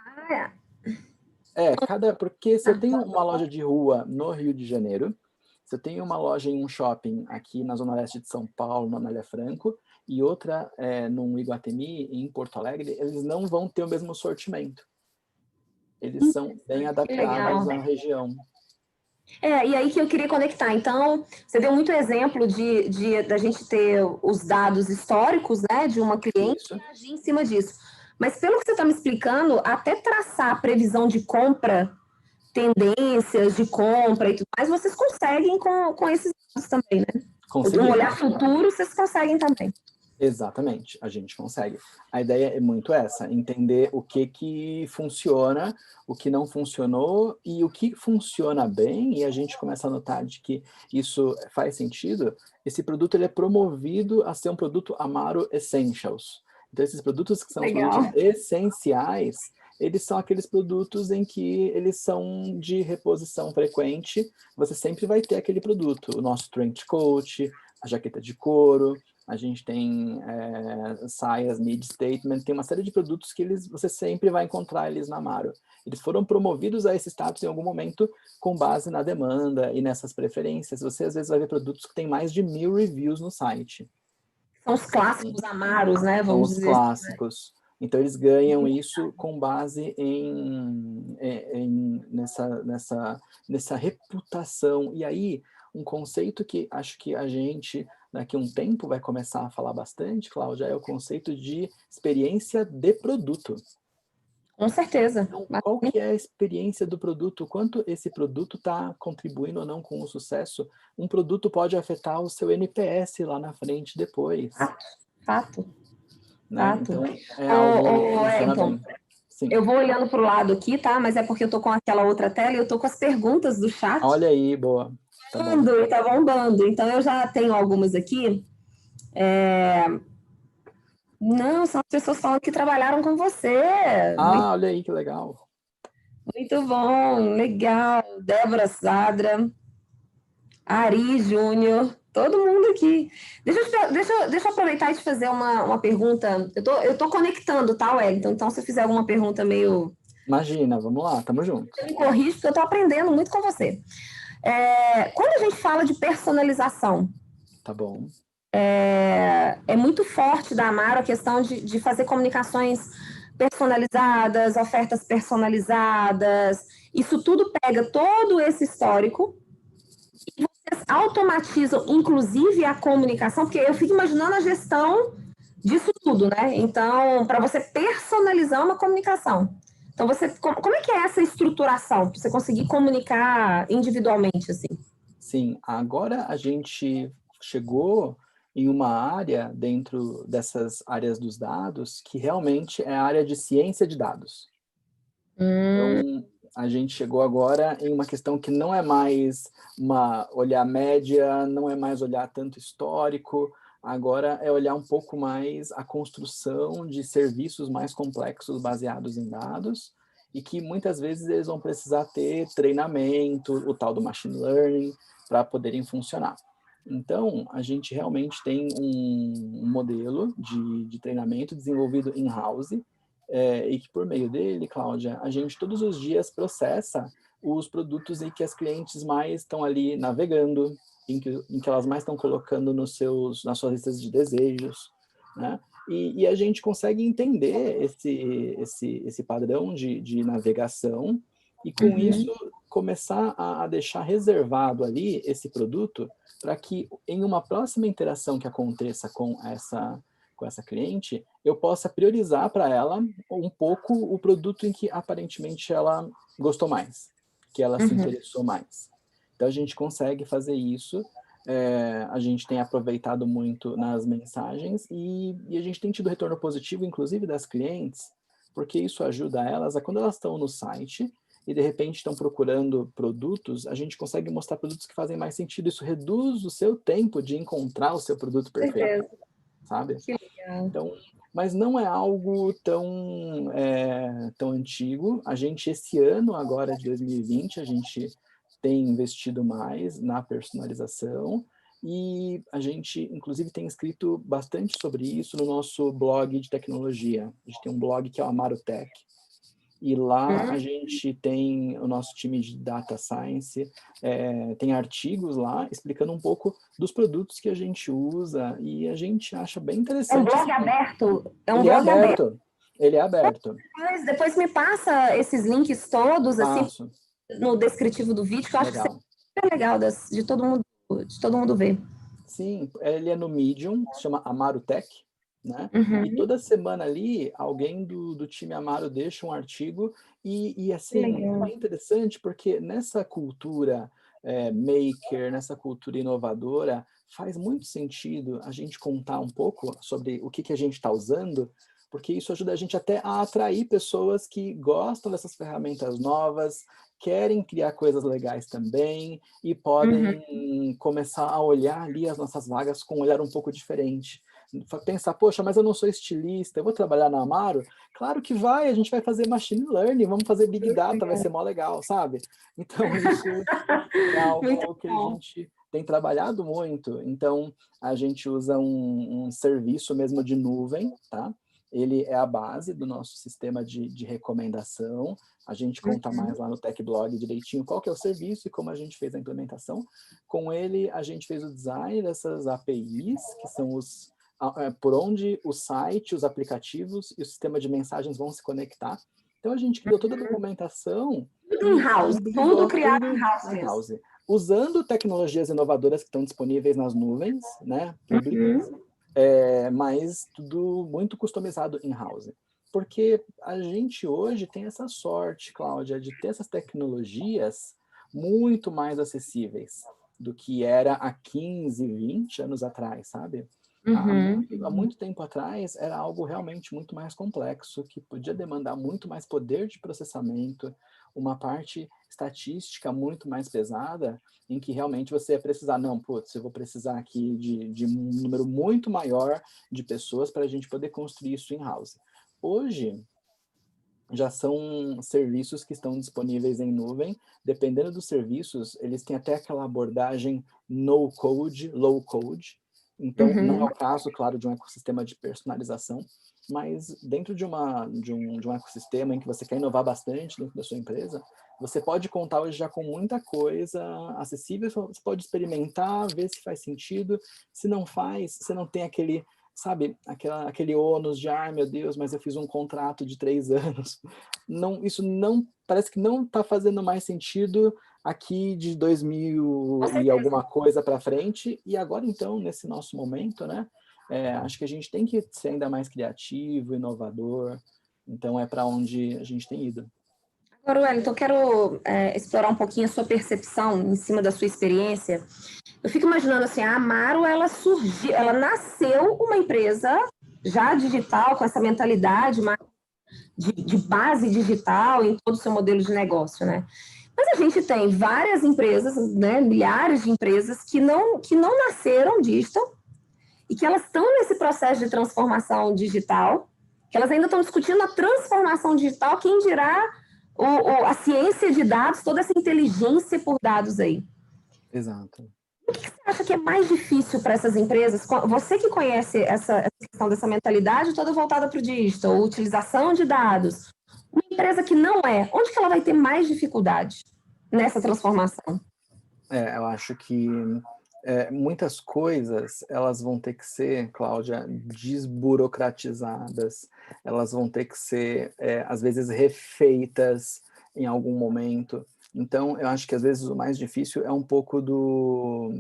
porque se eu tenho uma loja de rua no Rio de Janeiro, se eu tenho uma loja em um shopping aqui na Zona Leste de São Paulo, na Anália Franco, e outra num Iguatemi, em Porto Alegre, eles não vão ter o mesmo sortimento. Eles são bem adaptados à região. E aí que eu queria conectar. Então, você deu muito exemplo da gente ter os dados históricos, né, de uma cliente e agir em cima disso. Mas pelo que você está me explicando, até traçar a previsão de compra, tendências de compra e tudo mais, vocês conseguem com esses dados também, né? De um olhar futuro, vocês conseguem também. Exatamente, a gente consegue. A ideia é muito essa, entender o que funciona, o que não funcionou e o que funciona bem, e a gente começa a notar de que isso faz sentido. Esse produto ele é promovido a ser um produto Amaro Essentials. Então, esses produtos que são os produtos essenciais, eles são aqueles produtos em que eles são de reposição frequente, você sempre vai ter aquele produto. O nosso trench coat, a jaqueta de couro, a gente tem saias mid-statement, tem uma série de produtos que você sempre vai encontrar eles na Amaro. Eles foram promovidos a esse status em algum momento com base na demanda e nessas preferências. Você às vezes vai ver produtos que tem mais de 1000 reviews no site. São os clássicos Amaros, né? Vamos dizer. São os clássicos. Então, eles ganham isso com base nessa reputação. E aí, um conceito que acho que a gente, daqui a um tempo, vai começar a falar bastante, Cláudia, é o conceito de experiência de produto. Com certeza. Então, qual que é a experiência do produto? Quanto esse produto está contribuindo ou não com o sucesso? Um produto pode afetar o seu NPS lá na frente depois. Fato. Né? Então, é algo que funciona bem. Sim. Eu vou olhando para o lado aqui, tá? Mas é porque eu tô com aquela outra tela e eu tô com as perguntas do chat. Olha aí, boa. Tá bombando. Então, eu já tenho algumas aqui. Não, são as pessoas falando que trabalharam com você. Olha aí, que legal. Muito bom, legal. Débora Sadra, Ari Júnior, todo mundo aqui. Deixa eu aproveitar e te fazer uma pergunta. Eu tô conectando, tá, Wellington? Então, se eu fizer alguma pergunta meio... Imagina, vamos lá, tamo junto. Eu me corrijo, porque eu tô aprendendo muito com você. Quando a gente fala de personalização... Tá bom. É muito forte da Amaro a questão de fazer comunicações personalizadas, ofertas personalizadas. Isso tudo pega todo esse histórico e vocês automatizam, inclusive, a comunicação, porque eu fico imaginando a gestão disso tudo, né? Então, para você personalizar uma comunicação, Então, como é que é essa estruturação, para você conseguir comunicar individualmente, assim? Sim, agora a gente chegou em uma área dentro dessas áreas dos dados que realmente é a área de ciência de dados. Então, a gente chegou agora em uma questão que não é mais olhar média, não é mais olhar tanto histórico, agora é olhar um pouco mais a construção de serviços mais complexos baseados em dados, e que muitas vezes eles vão precisar ter treinamento, o tal do machine learning, para poderem funcionar. Então, a gente realmente tem um modelo de treinamento desenvolvido in-house, e que por meio dele, Cláudia, a gente todos os dias processa os produtos em que as clientes mais estão ali navegando, em que elas mais estão colocando nas suas listas de desejos, né? E a gente consegue entender esse padrão de navegação e, com isso, começar a deixar reservado ali esse produto para que, em uma próxima interação que aconteça com essa cliente, eu possa priorizar para ela um pouco o produto em que aparentemente ela gostou mais, que ela se interessou mais. Então, a gente consegue fazer isso, a gente tem aproveitado muito nas mensagens e a gente tem tido retorno positivo, inclusive das clientes, porque isso ajuda elas a, quando elas estão no site e de repente estão procurando produtos, a gente consegue mostrar produtos que fazem mais sentido. Isso reduz o seu tempo de encontrar o seu produto perfeito, sabe? Que legal. Então, mas não é algo tão antigo. A gente, esse ano, agora de 2020, a gente tem investido mais na personalização e a gente, inclusive, tem escrito bastante sobre isso no nosso blog de tecnologia. A gente tem um blog que é o Amarotech. E lá a gente tem o nosso time de Data Science, tem artigos lá explicando um pouco dos produtos que a gente usa e a gente acha bem interessante. É um blog aberto? Ele é aberto. Ele é aberto. Depois me passa esses links todos, Passo. assim, no descritivo do vídeo, que eu acho que é super legal de todo mundo ver. Sim, ele é no Medium, se chama Amarotech, né? E toda semana ali, alguém do time Amaro deixa um artigo e assim, é interessante porque nessa cultura maker, nessa cultura inovadora, faz muito sentido a gente contar um pouco sobre o que a gente está usando, porque isso ajuda a gente até a atrair pessoas que gostam dessas ferramentas novas, querem criar coisas legais também e podem começar a olhar ali as nossas vagas com um olhar um pouco diferente. Pensar, poxa, mas eu não sou estilista, eu vou trabalhar na Amaro? Claro que vai, a gente vai fazer machine learning, vamos fazer big data, vai ser mó legal, sabe? Então, isso é algo que a gente tem trabalhado muito. Então, a gente usa um serviço mesmo de nuvem, tá? Ele é a base do nosso sistema de recomendação. A gente conta mais lá no Tech Blog direitinho qual que é o serviço e como a gente fez a implementação. Com ele, a gente fez o design dessas APIs, que são por onde o site, os aplicativos e o sistema de mensagens vão se conectar. Então, a gente criou toda a documentação. Tudo in-house, tudo criado in-house. Usando tecnologias inovadoras que estão disponíveis nas nuvens, né, públicas, mas tudo muito customizado in-house. Porque a gente hoje tem essa sorte, Cláudia, de ter essas tecnologias muito mais acessíveis do que era há 15, 20 anos atrás, sabe? Há muito tempo atrás era algo realmente muito mais complexo, que podia demandar muito mais poder de processamento, uma parte estatística muito mais pesada, em que realmente você ia precisar, não, putz, eu vou precisar aqui de um número muito maior de pessoas para a gente poder construir isso in-house. Hoje, já são serviços que estão disponíveis em nuvem. Dependendo dos serviços, eles têm até aquela abordagem no-code, low-code. Então, não é o caso, claro, de um ecossistema de personalização, mas dentro de um ecossistema em que você quer inovar bastante dentro da sua empresa, você pode contar hoje já com muita coisa acessível, você pode experimentar, ver se faz sentido. Se não faz, você não tem aquele, sabe, aquele ônus de, ai meu Deus, mas eu fiz um contrato de 3 anos. Não, isso não, parece que não está fazendo mais sentido aqui de 2000 e alguma coisa para frente, e agora então, nesse nosso momento, né, acho que a gente tem que ser ainda mais criativo, inovador, Então, é para onde a gente tem ido. Agora, Wellington, eu quero explorar um pouquinho a sua percepção em cima da sua experiência. Eu fico imaginando assim, a Amaro, ela nasceu uma empresa já digital, com essa mentalidade de base digital em todo o seu modelo de negócio, né? Mas a gente tem várias empresas, né, milhares de empresas que não nasceram digital e que elas estão nesse processo de transformação digital, que elas ainda estão discutindo a transformação digital, quem dirá a ciência de dados, toda essa inteligência por dados aí. Exato. O que você acha que é mais difícil para essas empresas? Você que conhece essa questão dessa mentalidade toda voltada para o digital, utilização de dados, uma empresa que não é, onde que ela vai ter mais dificuldade nessa transformação? Eu acho que muitas coisas, elas vão ter que ser, Cláudia, desburocratizadas, elas vão ter que ser, às vezes, refeitas em algum momento. Então, eu acho que, às vezes, o mais difícil é um pouco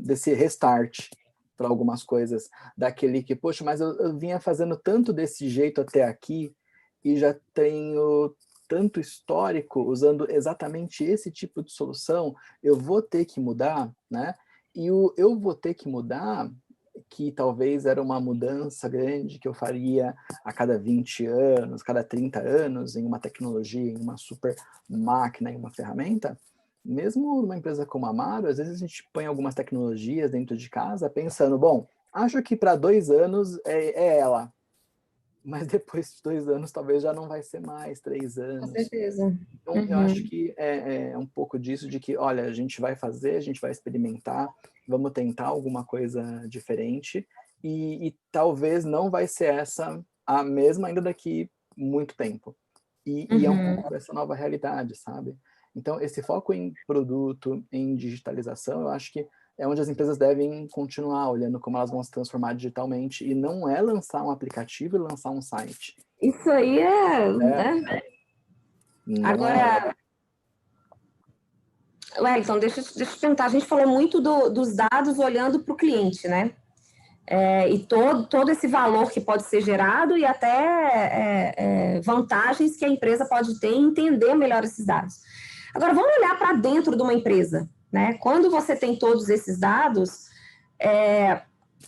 desse restart para algumas coisas, daquele que, poxa, mas eu vinha fazendo tanto desse jeito até aqui e já tenho tanto histórico usando exatamente esse tipo de solução, eu vou ter que mudar, né? E eu vou ter que mudar, que talvez era uma mudança grande que eu faria a cada 20 anos, cada 30 anos, em uma tecnologia, em uma super máquina, em uma ferramenta, mesmo numa empresa como a Amaro, às vezes a gente põe algumas tecnologias dentro de casa pensando, bom, acho que para 2 anos é ela, mas depois de 2 anos talvez já não vai ser mais 3 Com anos. certeza. Então, eu acho que é um pouco disso, de que, olha, a gente vai fazer, a gente vai experimentar, vamos tentar alguma coisa diferente, e talvez não vai ser essa a mesma ainda daqui muito tempo. E é um pouco dessa nova realidade, sabe? Então, esse foco em produto, em digitalização, eu acho que é onde as empresas devem continuar olhando como elas vão se transformar digitalmente, e não é lançar um aplicativo e lançar um site. Isso aí né? Não é. Agora, Wellington, deixa eu te perguntar, a gente falou muito dos dados olhando para o cliente, né? E todo esse valor que pode ser gerado e até vantagens que a empresa pode ter em entender melhor esses dados. Agora, vamos olhar para dentro de uma empresa, né? Quando você tem todos esses dados,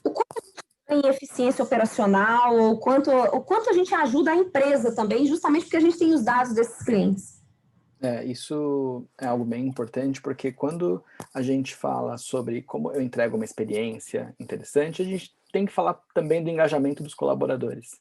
o quanto em eficiência operacional, o quanto a gente ajuda a empresa também, justamente porque a gente tem os dados desses clientes. Isso é algo bem importante, porque quando a gente fala sobre como eu entrego uma experiência interessante, a gente tem que falar também do engajamento dos colaboradores,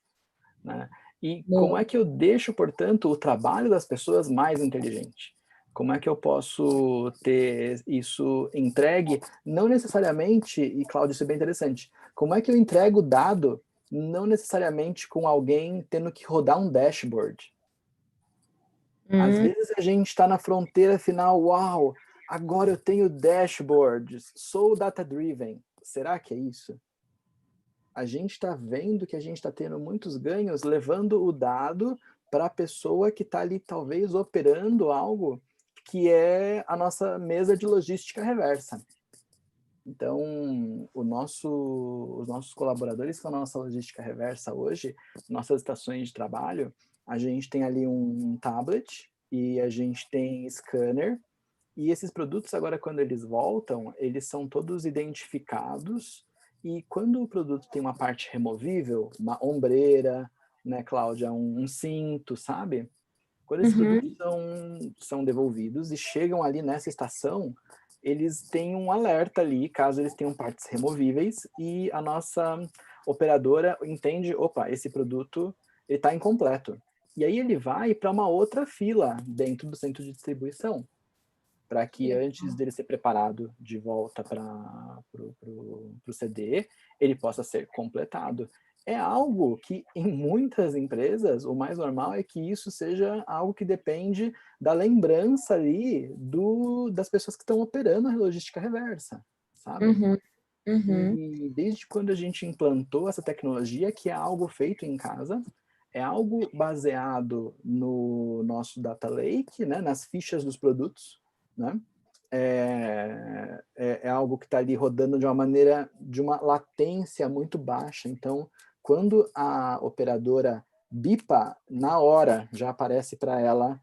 né? E como é que eu deixo, portanto, o trabalho das pessoas mais inteligente? Como é que eu posso ter isso entregue, não necessariamente, e Cláudio, isso é bem interessante, como é que eu entrego o dado, não necessariamente com alguém tendo que rodar um dashboard? Às vezes a gente está na fronteira final, uau, agora eu tenho dashboards, sou data-driven. Será que é isso? A gente está vendo que a gente está tendo muitos ganhos levando o dado para a pessoa que está ali talvez operando algo que é a nossa mesa de logística reversa. Então, os nossos colaboradores que estão na nossa logística reversa hoje, nossas estações de trabalho, a gente tem ali um tablet e a gente tem scanner, e esses produtos agora, quando eles voltam, eles são todos identificados, e quando o produto tem uma parte removível, uma ombreira, né, Cláudia, um cinto, sabe? Quando esses produtos são devolvidos e chegam ali nessa estação, eles têm um alerta ali, caso eles tenham partes removíveis, e a nossa operadora entende, opa, esse produto está incompleto. E aí ele vai para uma outra fila dentro do centro de distribuição, para que antes dele ser preparado de volta para o CD, ele possa ser completado. É algo que, em muitas empresas, o mais normal é que isso seja algo que depende da lembrança ali das pessoas que estão operando a logística reversa, sabe? E desde quando a gente implantou essa tecnologia, que é algo feito em casa, é algo baseado no nosso data lake, né, nas fichas dos produtos, né? É algo que está ali rodando de uma maneira, de uma latência muito baixa. Então, quando a operadora bipa, na hora já aparece para ela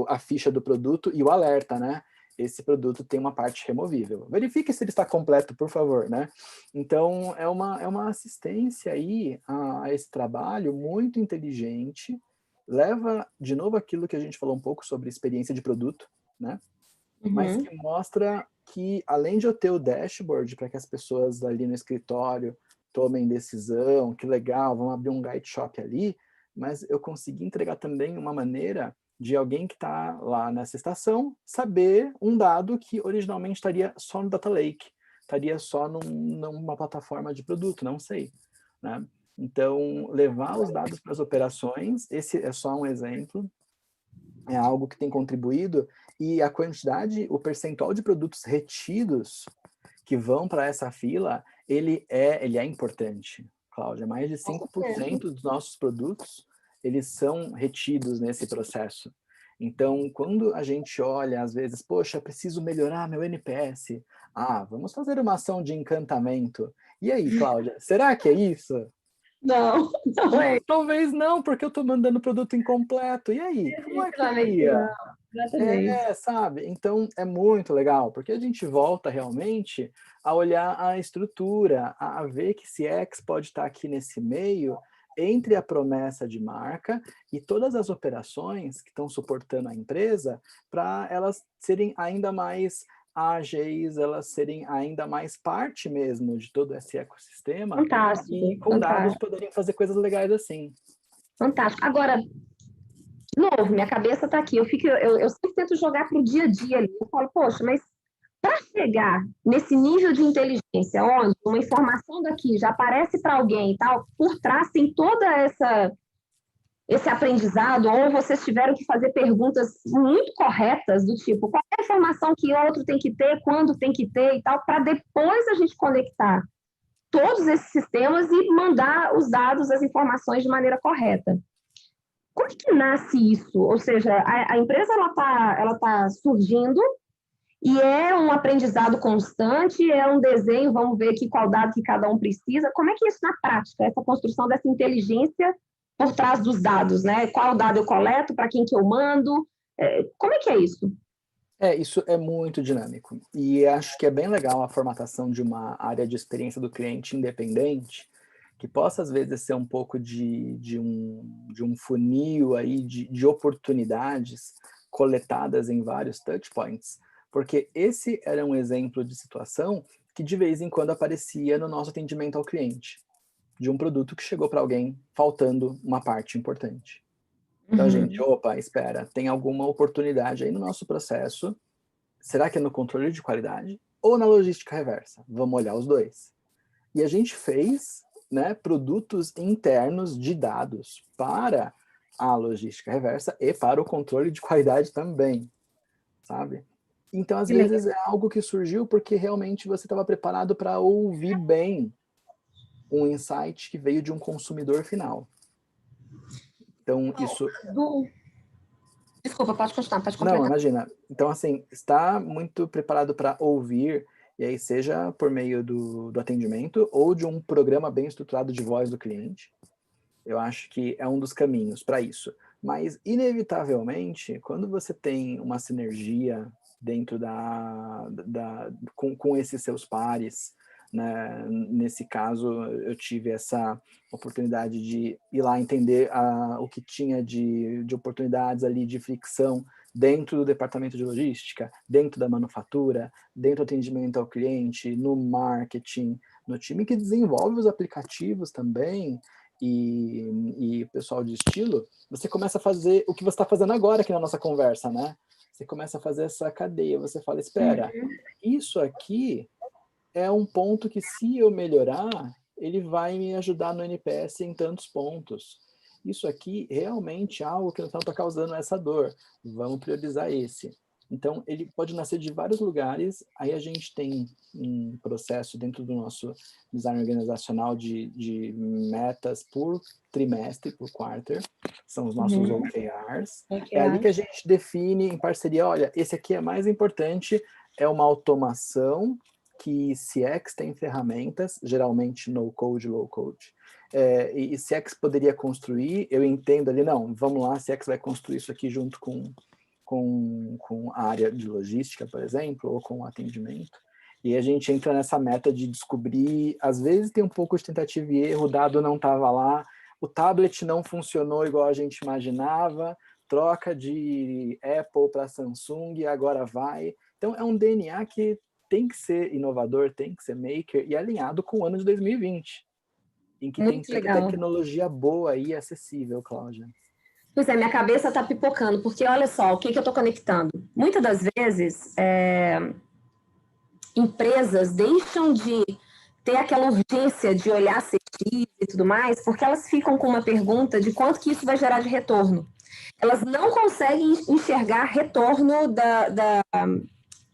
a ficha do produto e o alerta, né? Esse produto tem uma parte removível. Verifique se ele está completo, por favor, né? Então, é uma assistência aí a esse trabalho muito inteligente, leva, de novo, aquilo que a gente falou um pouco sobre experiência de produto, né? Mas que mostra que, além de eu ter o dashboard para que as pessoas ali no escritório tomem decisão, que legal, vamos abrir um guide shop ali, mas eu consegui entregar também uma maneira de alguém que está lá nessa estação saber um dado que originalmente estaria só no Data Lake, estaria só numa plataforma de produto, não sei, né? Então, levar os dados para as operações, esse é só um exemplo, é algo que tem contribuído, e a quantidade, o percentual de produtos retidos que vão para essa fila, ele é importante, Cláudia. Mais de 5% dos nossos produtos, eles são retidos nesse processo. Então, quando a gente olha, às vezes, poxa, preciso melhorar meu NPS. Ah, vamos fazer uma ação de encantamento. E aí, Cláudia, será que é isso? Não, não é. Talvez não, porque eu estou mandando produto incompleto. E aí, como é que ia? Exatamente. Sabe? Então, é muito legal, porque a gente volta realmente a olhar a estrutura, a ver que CX pode estar aqui nesse meio, entre a promessa de marca e todas as operações que estão suportando a empresa, para elas serem ainda mais ágeis, elas serem ainda mais parte mesmo de todo esse ecossistema, Fantástico, e com dados fantástico, poderem fazer coisas legais assim. fantástico. Agora, de novo, minha cabeça está aqui. Eu sempre tento jogar para o dia a dia ali. Eu falo, poxa, mas para chegar nesse nível de inteligência, onde uma informação daqui já aparece para alguém e tal, por trás tem toda esse aprendizado, ou vocês tiveram que fazer perguntas muito corretas, do tipo, qual é a informação que outro tem que ter, quando tem que ter e tal, para depois a gente conectar todos esses sistemas e mandar os dados, as informações de maneira correta. Como é que nasce isso? Ou seja, a empresa ela tá surgindo e é um aprendizado constante, é um desenho, vamos ver aqui qual dado que cada um precisa. Como é que é isso na prática, essa construção dessa inteligência por trás dos dados, né? Qual dado eu coleto, para quem que eu mando? Como é que é isso? Isso é muito dinâmico. E acho que é bem legal a formatação de uma área de experiência do cliente independente, que possa, às vezes, ser um pouco de um funil aí de oportunidades coletadas em vários touchpoints, porque esse era um exemplo de situação que, de vez em quando, aparecia no nosso atendimento ao cliente, de um produto que chegou para alguém faltando uma parte importante. Então, gente, opa, espera, tem alguma oportunidade aí no nosso processo. Será que é no controle de qualidade ou na logística reversa? Vamos olhar os dois. E a gente fez, né, produtos internos de dados para a logística reversa e para o controle de qualidade também, sabe? Então, às Que legal. vezes, é algo que surgiu porque realmente você estava preparado para ouvir bem um insight que veio de um consumidor final. Então, isso... Desculpa, pode continuar, pode Não, completar. imagina. Então, assim, está muito preparado para ouvir, e aí seja por meio do atendimento ou de um programa bem estruturado de voz do cliente. Eu acho que é um dos caminhos para isso. Mas, inevitavelmente, quando você tem uma sinergia dentro com esses seus pares, né? Nesse caso, eu tive essa oportunidade de ir lá entender o que tinha de oportunidades ali de fricção dentro do departamento de logística, dentro da manufatura, dentro do atendimento ao cliente, no marketing, no time que desenvolve os aplicativos também, e pessoal de estilo, você começa a fazer o que você está fazendo agora aqui na nossa conversa, né? Você começa a fazer essa cadeia, você fala, espera, isso aqui é um ponto que, se eu melhorar, ele vai me ajudar no NPS em tantos pontos. Isso aqui realmente é algo que não está causando essa dor. Vamos priorizar esse. Então, ele pode nascer de vários lugares. Aí a gente tem um processo dentro do nosso design organizacional de metas por trimestre, por quarter. São os nossos OKRs. É ali que a gente define em parceria, olha, esse aqui é mais importante, é uma automação que CX tem ferramentas, geralmente no code, low code, e CX poderia construir, eu entendo ali, não, vamos lá, CX vai construir isso aqui junto com a área de logística, por exemplo, ou com o atendimento, e a gente entra nessa meta de descobrir, às vezes tem um pouco de tentativa e erro, o dado não estava lá, o tablet não funcionou igual a gente imaginava, troca de Apple para Samsung, agora vai. Então, é um DNA que tem que ser inovador, tem que ser maker e alinhado com o ano de 2020, em que tem Muito tanta legal. tecnologia boa e acessível, Cláudia. Pois é, minha cabeça está pipocando, porque olha só, o que eu estou conectando? Muitas das vezes, empresas deixam de ter aquela urgência de olhar CX e tudo mais, porque elas ficam com uma pergunta de quanto que isso vai gerar de retorno. Elas não conseguem enxergar retorno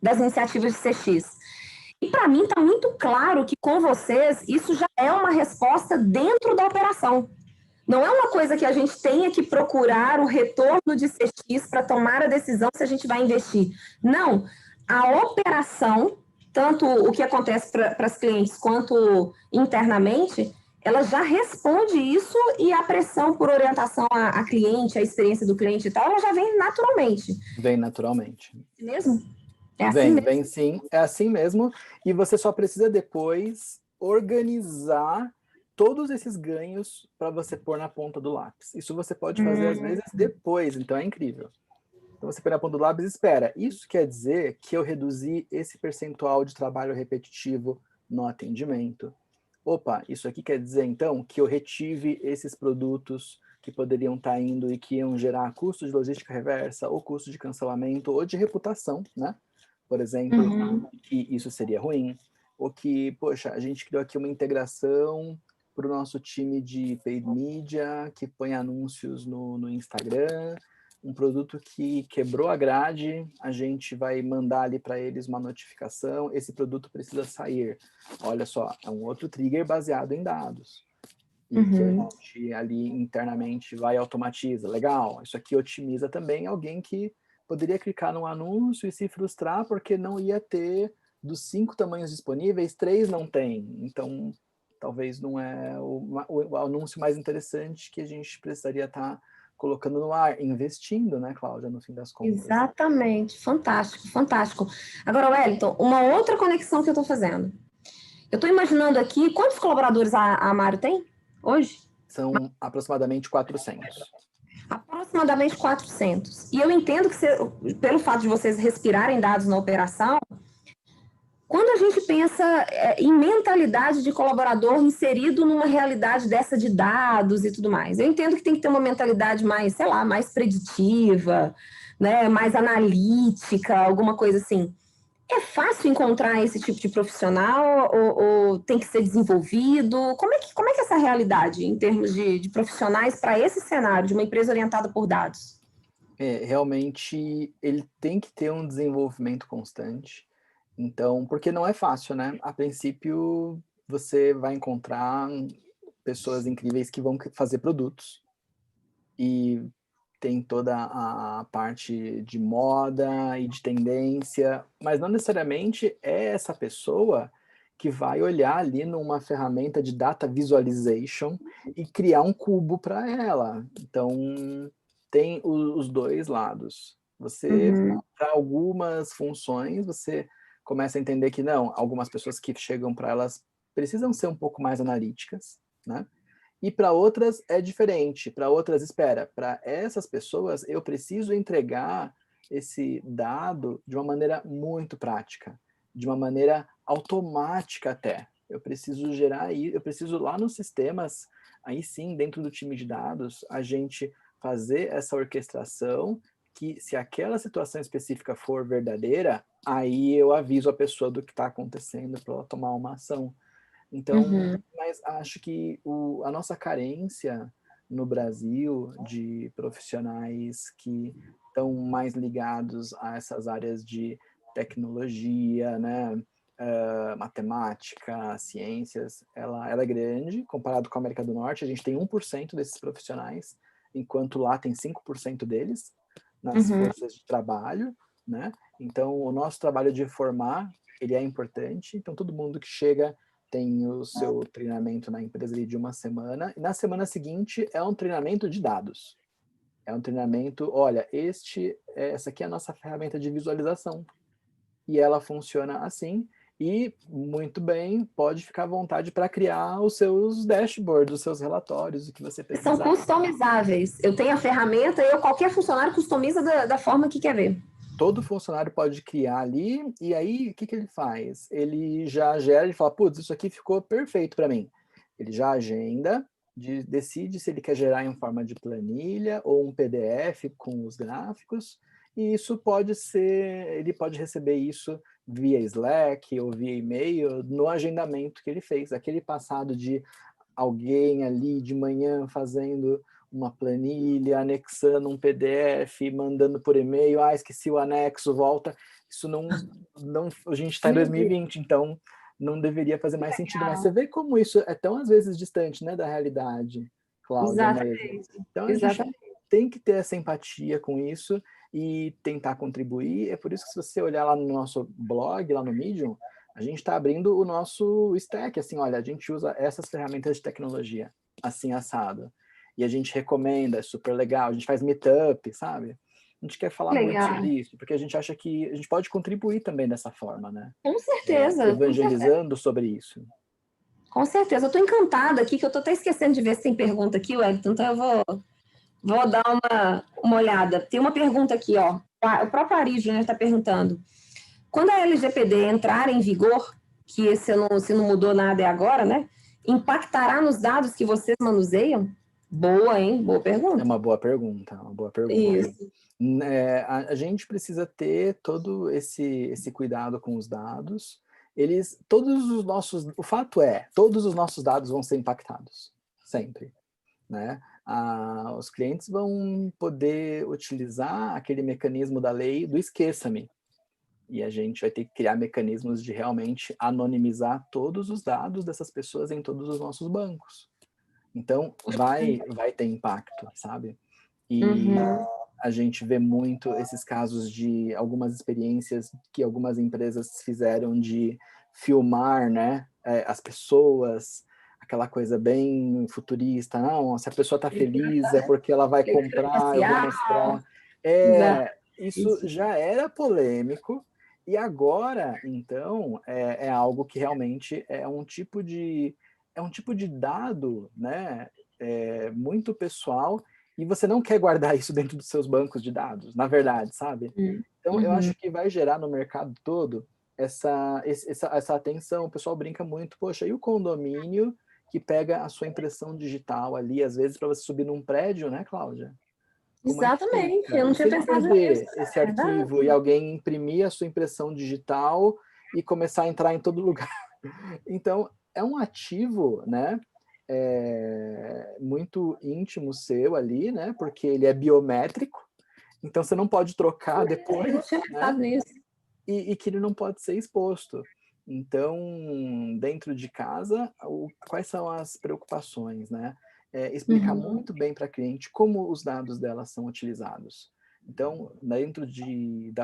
das iniciativas de CX. E para mim está muito claro que com vocês isso já é uma resposta dentro da operação. Não é uma coisa que a gente tenha que procurar o retorno de CX para tomar a decisão se a gente vai investir. Não, a operação, tanto o que acontece para as clientes quanto internamente, ela já responde isso e a pressão por orientação a cliente, a experiência do cliente e tal, ela já vem naturalmente. Vem naturalmente. Mesmo? É assim mesmo? Vem sim, é assim mesmo. E você só precisa depois organizar todos esses ganhos para você pôr na ponta do lápis. Isso você pode fazer, às vezes, depois, então é incrível. Então você põe na ponta do lápis e espera. Isso quer dizer que eu reduzi esse percentual de trabalho repetitivo no atendimento. Opa, isso aqui quer dizer, então, que eu retive esses produtos que poderiam estar indo e que iam gerar custo de logística reversa, ou custo de cancelamento, ou de reputação, né? Por exemplo, que isso seria ruim. Ou que, poxa, a gente criou aqui uma integração para o nosso time de paid media, que põe anúncios no Instagram, um produto que quebrou a grade, a gente vai mandar ali para eles uma notificação, esse produto precisa sair. Olha só, é um outro trigger baseado em dados. E que a gente ali internamente vai e automatiza. Legal, isso aqui otimiza também alguém que poderia clicar num anúncio e se frustrar porque não ia ter dos 5 tamanhos disponíveis, 3 não tem. Então, talvez não é o anúncio mais interessante que a gente precisaria estar colocando no ar, investindo, né, Cláudia, no fim das contas. Exatamente, fantástico, fantástico. Agora, Wellington, uma outra conexão que eu estou fazendo. Eu estou imaginando aqui, quantos colaboradores a Mário tem hoje? São aproximadamente 400. Aproximadamente 400. E eu entendo que, pelo fato de vocês respirarem dados na operação, quando a gente pensa em mentalidade de colaborador inserido numa realidade dessa de dados e tudo mais, eu entendo que tem que ter uma mentalidade mais, sei lá, mais preditiva, né, mais analítica, alguma coisa assim. É fácil encontrar esse tipo de profissional ou tem que ser desenvolvido? Como é que é essa realidade em termos de profissionais para esse cenário de uma empresa orientada por dados? Realmente ele tem que ter um desenvolvimento constante. Então, porque não é fácil, né? A princípio, você vai encontrar pessoas incríveis que vão fazer produtos. E tem toda a parte de moda e de tendência, mas não necessariamente é essa pessoa que vai olhar ali numa ferramenta de data visualization e criar um cubo para ela. Então, tem os dois lados. Você, para algumas funções, você começa a entender que não, algumas pessoas que chegam para elas precisam ser um pouco mais analíticas, né? E para outras é diferente. Para outras, espera, para essas pessoas eu preciso entregar esse dado de uma maneira muito prática, de uma maneira automática até. Eu preciso gerar aí, eu preciso lá nos sistemas, aí sim, dentro do time de dados, a gente fazer essa orquestração que se aquela situação específica for verdadeira, aí eu aviso a pessoa do que está acontecendo para ela tomar uma ação. Então, mas acho que a nossa carência no Brasil de profissionais que estão mais ligados a essas áreas de tecnologia, né, matemática, ciências, ela é grande, comparado com a América do Norte, a gente tem 1% desses profissionais, enquanto lá tem 5% deles nas forças de trabalho, né? Então, o nosso trabalho de formar ele é importante, então todo mundo que chega tem o seu treinamento na empresa ali de uma semana, e na semana seguinte é um treinamento de dados. É um treinamento, olha, essa aqui é a nossa ferramenta de visualização, e ela funciona assim, e muito bem, pode ficar à vontade para criar os seus dashboards, os seus relatórios, o que você precisar. São customizáveis. Eu tenho a ferramenta e qualquer funcionário customiza da forma que quer ver. Todo funcionário pode criar ali, e aí o que ele faz? Ele já gera, ele fala, putz, isso aqui ficou perfeito para mim. Ele já agenda, decide se ele quer gerar em forma de planilha ou um PDF com os gráficos, e isso pode ser, ele pode receber isso via Slack ou via e-mail no agendamento que ele fez. Aquele passado de alguém ali de manhã fazendo uma planilha, anexando um PDF, mandando por e-mail, esqueci o anexo, volta. Isso não a gente está em 2020, então não deveria fazer mais sentido. Mas você vê como isso é tão, às vezes, distante, né, da realidade, Cláudia. Exatamente. Então, a gente tem que ter essa empatia com isso e tentar contribuir. É por isso que, se você olhar lá no nosso blog, lá no Medium, a gente está abrindo o nosso stack, assim, olha, a gente usa essas ferramentas de tecnologia, assim, assado. E a gente recomenda, é super legal, a gente faz meetup, sabe? A gente quer falar muito sobre isso, porque a gente acha que a gente pode contribuir também dessa forma, né? Com certeza. Evangelizando sobre isso. Com certeza. Eu estou encantada aqui, que eu estou até esquecendo de ver se tem pergunta aqui, Wellington, então eu vou dar uma olhada. Tem uma pergunta aqui, ó. O próprio Ari Júnior está perguntando. Quando a LGPD entrar em vigor, que se não mudou nada agora, né? Impactará nos dados que vocês manuseiam? Boa, hein? Boa pergunta. É uma boa pergunta, uma boa pergunta. Isso. A gente precisa ter todo esse cuidado com os dados. O fato é, todos os nossos dados vão ser impactados, sempre, né? Os clientes vão poder utilizar aquele mecanismo da lei do esqueça-me. E a gente vai ter que criar mecanismos de realmente anonimizar todos os dados dessas pessoas em todos os nossos bancos. Então, vai ter impacto, sabe? E a gente vê muito esses casos de algumas experiências que algumas empresas fizeram de filmar, né, as pessoas, aquela coisa bem futurista, não, se a pessoa está feliz é porque ela vai comprar, eu vou mostrar. Isso já era polêmico, e agora, então, é algo que realmente é um tipo de dado, né, muito pessoal, e você não quer guardar isso dentro dos seus bancos de dados, na verdade, sabe? Então, eu acho que vai gerar no mercado todo essa atenção. O pessoal brinca muito, poxa, e o condomínio que pega a sua impressão digital ali, às vezes, para você subir num prédio, né, Cláudia? Exatamente, eu não tinha pensado nisso. Esse arquivo e alguém imprimir a sua impressão digital e começar a entrar em todo lugar. Então, é um ativo, né, muito íntimo seu ali, né, porque ele é biométrico, então você não pode trocar depois, não tinha pensado nisso. E que ele não pode ser exposto. Então, dentro de casa, quais são as preocupações, né? Explicar muito bem para a cliente como os dados dela são utilizados. Então, dentro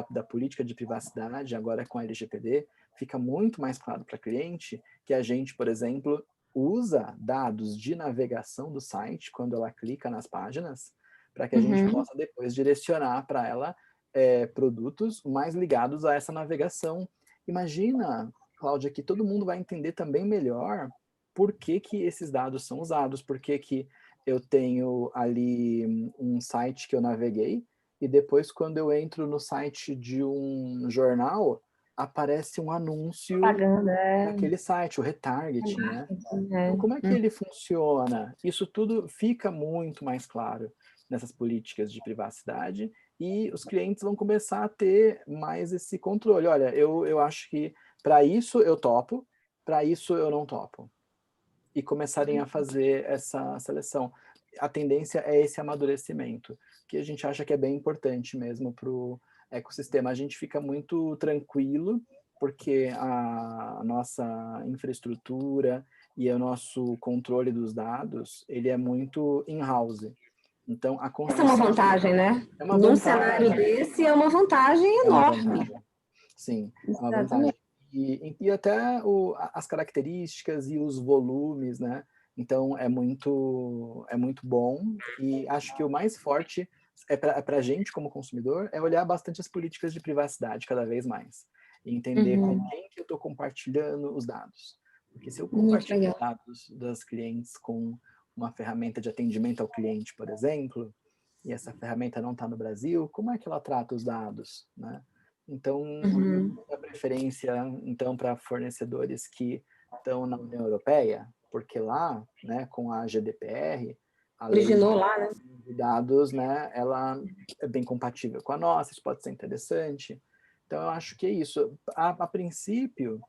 da política de privacidade, agora com a LGPD, fica muito mais claro para a cliente que a gente, por exemplo, usa dados de navegação do site quando ela clica nas páginas, para que a gente possa depois direcionar para ela produtos mais ligados a essa navegação. Imagina, Cláudia, que todo mundo vai entender também melhor por que esses dados são usados, por que eu tenho ali um site que eu naveguei, e depois, quando eu entro no site de um jornal, aparece um anúncio naquele site, o retargeting, né? Então, como é que ele funciona? Isso tudo fica muito mais claro nessas políticas de privacidade, e os clientes vão começar a ter mais esse controle. Olha, eu acho que para isso eu topo, para isso eu não topo. E começarem a fazer essa seleção. A tendência é esse amadurecimento, que a gente acha que é bem importante mesmo para o ecossistema. A gente fica muito tranquilo, porque a nossa infraestrutura e o nosso controle dos dados, ele é muito in-house. Então, essa é uma vantagem, né? Num cenário desse, é uma vantagem enorme. Sim, é uma vantagem. E até as características e os volumes, né? Então, é muito bom. E acho que o mais forte para a gente, como consumidor, é olhar bastante as políticas de privacidade cada vez mais. E entender com quem que eu estou compartilhando os dados. Porque se eu Muito compartilho legal. dados das clientes com uma ferramenta de atendimento ao cliente, por exemplo, e essa ferramenta não está no Brasil, como é que ela trata os dados, né? Então, a preferência, então, para fornecedores que estão na União Europeia, porque lá, né, com a GDPR, a lei Originou lá, né? de dados, né, ela é bem compatível com a nossa, isso pode ser interessante. Então, eu acho que é isso. A princípio,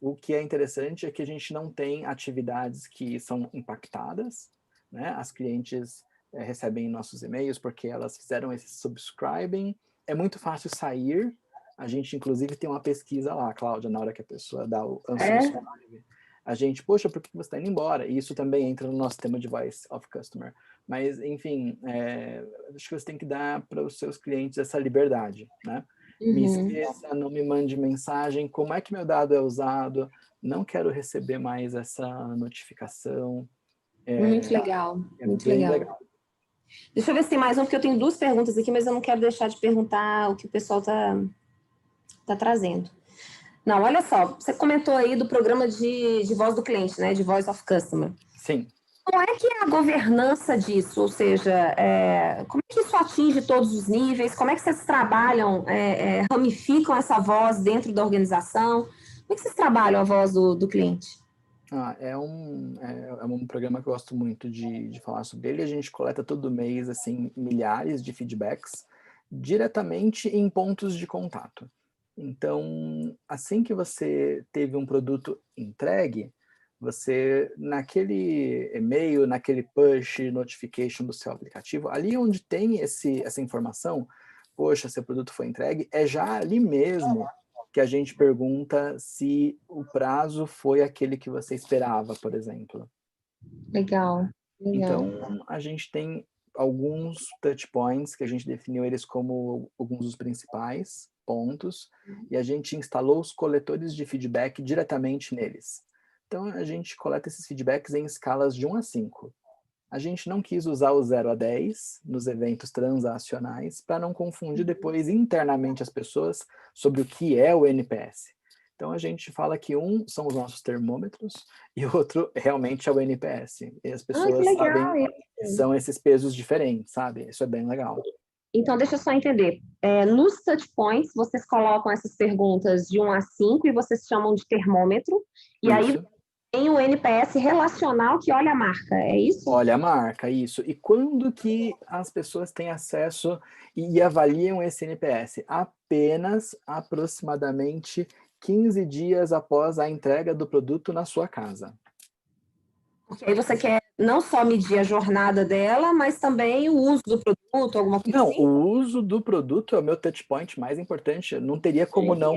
o que é interessante é que a gente não tem atividades que são impactadas, né? As clientes recebem nossos e-mails porque elas fizeram esse subscribing. É muito fácil sair. A gente, inclusive, tem uma pesquisa lá, Cláudia, na hora que a pessoa dá o unsubscribe. A gente, poxa, por que você está indo embora? E isso também entra no nosso tema de Voice of Customer. Mas, enfim, acho que você tem que dar para os seus clientes essa liberdade, né? Me esqueça, não me mande mensagem, como é que meu dado é usado, não quero receber mais essa notificação. Muito legal, É muito bem legal. legal. Deixa eu ver se tem mais um, porque eu tenho duas perguntas aqui, mas eu não quero deixar de perguntar o que o pessoal tá trazendo. Não, olha só, você comentou aí do programa de voz do cliente, né? De Voice of Customer. Sim. Como é que é a governança disso? Ou seja, como é que isso atinge todos os níveis? Como é que vocês trabalham, ramificam essa voz dentro da organização? Como é que vocês trabalham a voz do cliente? É um programa que eu gosto muito de falar sobre ele. A gente coleta todo mês assim, milhares de feedbacks diretamente em pontos de contato. Então, assim que você teve um produto entregue, você, naquele e-mail, naquele push notification do seu aplicativo, ali onde tem essa informação, poxa, seu produto foi entregue, é já ali mesmo que a gente pergunta se o prazo foi aquele que você esperava, por exemplo. Legal, legal. Então, a gente tem alguns touch points que a gente definiu eles como alguns dos principais pontos, e a gente instalou os coletores de feedback diretamente neles. Então, a gente coleta esses feedbacks em escalas de 1 a 5. A gente não quis usar o 0 a 10 nos eventos transacionais para não confundir depois internamente as pessoas sobre o que é o NPS. Então a gente fala que um são os nossos termômetros e o outro realmente é o NPS. E as Que pessoas legal sabem que isso. são esses pesos diferentes, sabe? Isso é bem legal. Então, deixa eu só entender. Nos touch points, vocês colocam essas perguntas de 1 a 5 e vocês chamam de termômetro. E aí Isso. tem o NPS relacional que olha a marca, é isso? Olha a marca, isso. E quando que as pessoas têm acesso e avaliam esse NPS? Apenas aproximadamente 15 dias após a entrega do produto na sua casa. Porque aí você quer não só medir a jornada dela, mas também o uso do produto, alguma coisa Não, assim? o uso do produto é o meu touch point mais importante. Eu não teria como não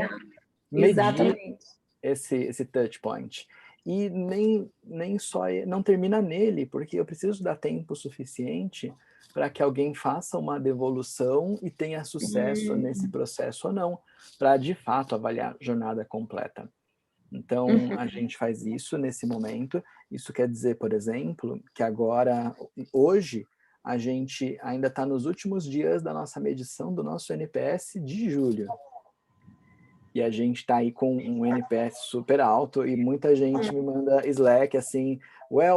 medir Exatamente. esse touch point. E nem só, não termina nele, porque eu preciso dar tempo suficiente para que alguém faça uma devolução e tenha sucesso nesse processo ou não, para de fato avaliar a jornada completa. Então, a gente faz isso nesse momento. Isso quer dizer, por exemplo, que agora, hoje, a gente ainda está nos últimos dias da nossa medição do nosso NPS de julho. E a gente está aí com um NPS super alto e muita gente me manda Slack assim,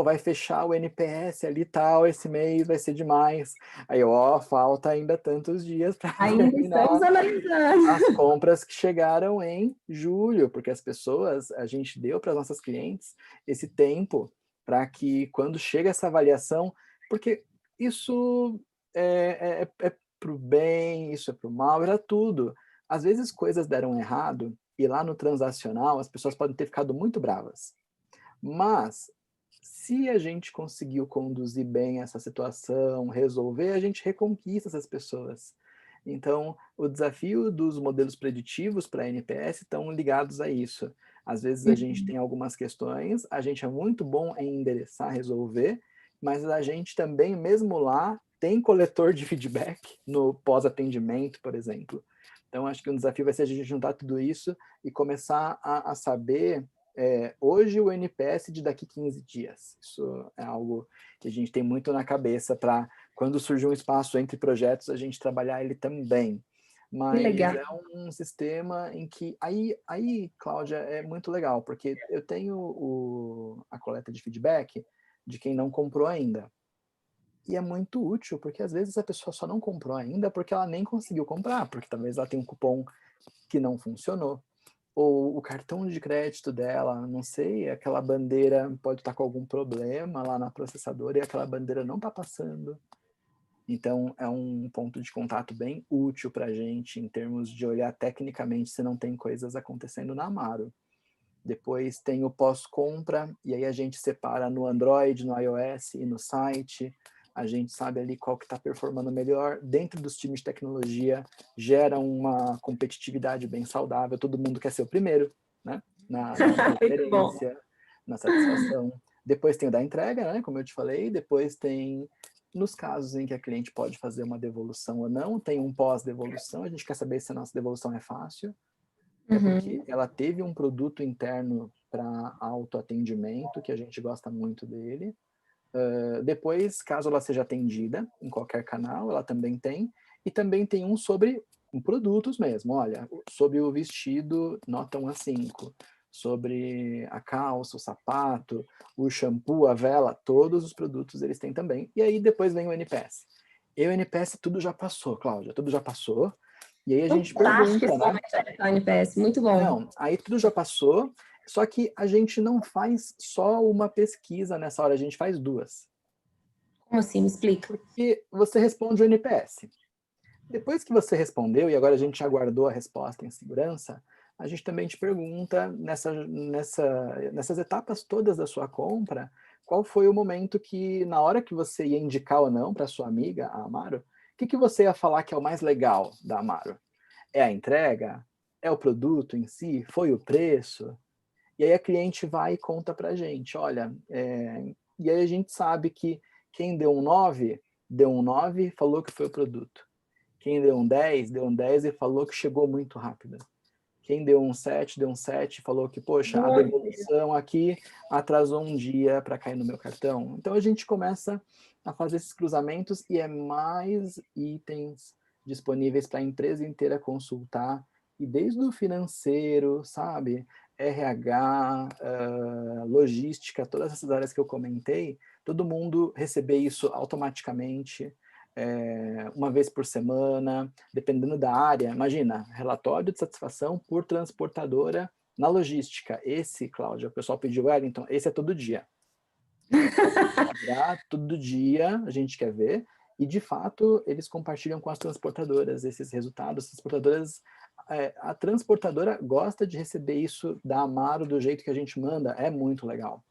vai fechar o NPS ali tal, esse mês vai ser demais. Aí, falta ainda tantos dias para Ainda estamos terminar analisando. as compras que chegaram em julho, porque as pessoas, a gente deu para as nossas clientes esse tempo para que quando chega essa avaliação, porque isso é para o bem, isso é para o mal, era tudo. Às vezes coisas deram errado e lá no transacional as pessoas podem ter ficado muito bravas. Mas se a gente conseguiu conduzir bem essa situação, resolver, a gente reconquista essas pessoas. Então, o desafio dos modelos preditivos para NPS estão ligados a isso. Às vezes a gente tem algumas questões, a gente é muito bom em endereçar, resolver, mas a gente também, mesmo lá, tem coletor de feedback no pós-atendimento, por exemplo. Então, acho que um desafio vai ser a gente juntar tudo isso e começar a saber, hoje o NPS de daqui 15 dias. Isso é algo que a gente tem muito na cabeça para, quando surge um espaço entre projetos, a gente trabalhar ele também. Que Mas legal. é um sistema em que... Aí, Cláudia, é muito legal, porque eu tenho a coleta de feedback de quem não comprou ainda. E é muito útil, porque às vezes a pessoa só não comprou ainda porque ela nem conseguiu comprar, porque talvez ela tenha um cupom que não funcionou. Ou o cartão de crédito dela, não sei, aquela bandeira pode estar com algum problema lá na processadora e aquela bandeira não está passando. Então, é um ponto de contato bem útil para a gente, em termos de olhar tecnicamente se não tem coisas acontecendo na Amaro. Depois tem o pós-compra, e aí a gente separa no Android, no iOS e no site. A gente sabe ali qual que está performando melhor. Dentro dos times de tecnologia, gera uma competitividade bem saudável. Todo mundo quer ser o primeiro, né? Na Muito bom. referência, na satisfação. Depois tem o da entrega, né? Como eu te falei. Depois tem, nos casos em que a cliente pode fazer uma devolução ou não, tem um pós-devolução. A gente quer saber se a nossa devolução é fácil. É porque ela teve um produto interno para autoatendimento, que a gente gosta muito dele. Depois, caso ela seja atendida em qualquer canal, ela também tem. E também tem um sobre produtos mesmo. Olha, sobre o vestido, nota 1 a 5. Sobre a calça, o sapato, o shampoo, a vela, todos os produtos eles têm também. E aí depois vem o NPS. E o NPS tudo já passou, Cláudia, tudo já passou. E aí a gente Fantástico pergunta, né? a NPS, muito bom. Não, aí tudo já passou, só que a gente não faz só uma pesquisa nessa hora, a gente faz duas. Como assim? Me explica. Porque você responde o NPS. Depois que você respondeu, e agora a gente aguardou a resposta em segurança, a gente também te pergunta, nessas etapas todas da sua compra, qual foi o momento que, na hora que você ia indicar ou não para sua amiga, a Amaro, o que você ia falar que é o mais legal da Amaro? É a entrega? É o produto em si? Foi o preço? E aí a cliente vai e conta para a gente, olha, e aí a gente sabe que quem deu um 9 e falou que foi o produto. Quem deu um 10 e falou que chegou muito rápido. Quem deu um 7 e falou que, poxa, a devolução aqui atrasou um dia para cair no meu cartão. Então a gente começa a fazer esses cruzamentos e é mais itens disponíveis para a empresa inteira consultar, e desde o financeiro, sabe, RH, logística, todas essas áreas que eu comentei, todo mundo receber isso automaticamente, uma vez por semana, dependendo da área. Imagina, relatório de satisfação por transportadora na logística. Esse, Cláudia, o pessoal pediu, Wellington, esse é todo dia. Todo dia a gente quer ver, e de fato eles compartilham com as transportadoras esses resultados. As transportadoras, a transportadora gosta de receber isso da Amaro do jeito que a gente manda, é muito legal,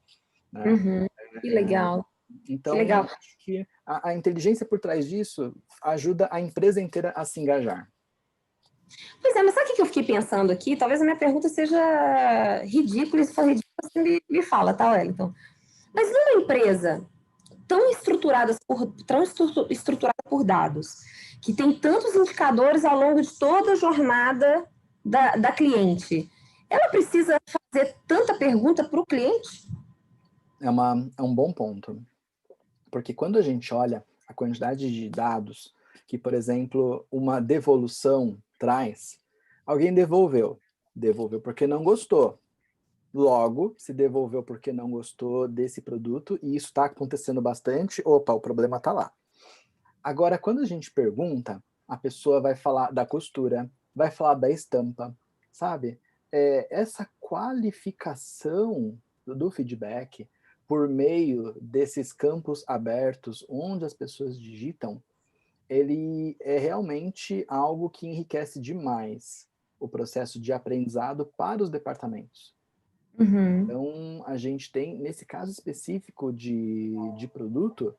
né? Que legal. Então, Que legal. acho que a inteligência por trás disso ajuda a empresa inteira a se engajar. Pois é, mas sabe o que eu fiquei pensando aqui? Talvez a minha pergunta seja ridícula, e se for ridícula, você me fala, tá, Wellington? Mas numa empresa tão estruturada por dados, que tem tantos indicadores ao longo de toda a jornada da cliente, ela precisa fazer tanta pergunta para o cliente? É um bom ponto. Porque quando a gente olha a quantidade de dados que, por exemplo, uma devolução traz, alguém devolveu porque não gostou. Logo, se devolveu porque não gostou desse produto, e isso está acontecendo bastante, opa, o problema está lá. Agora, quando a gente pergunta, a pessoa vai falar da costura, vai falar da estampa, sabe? Essa qualificação do feedback por meio desses campos abertos onde as pessoas digitam, ele é realmente algo que enriquece demais o processo de aprendizado para os departamentos. Então, a gente tem, nesse caso específico de produto,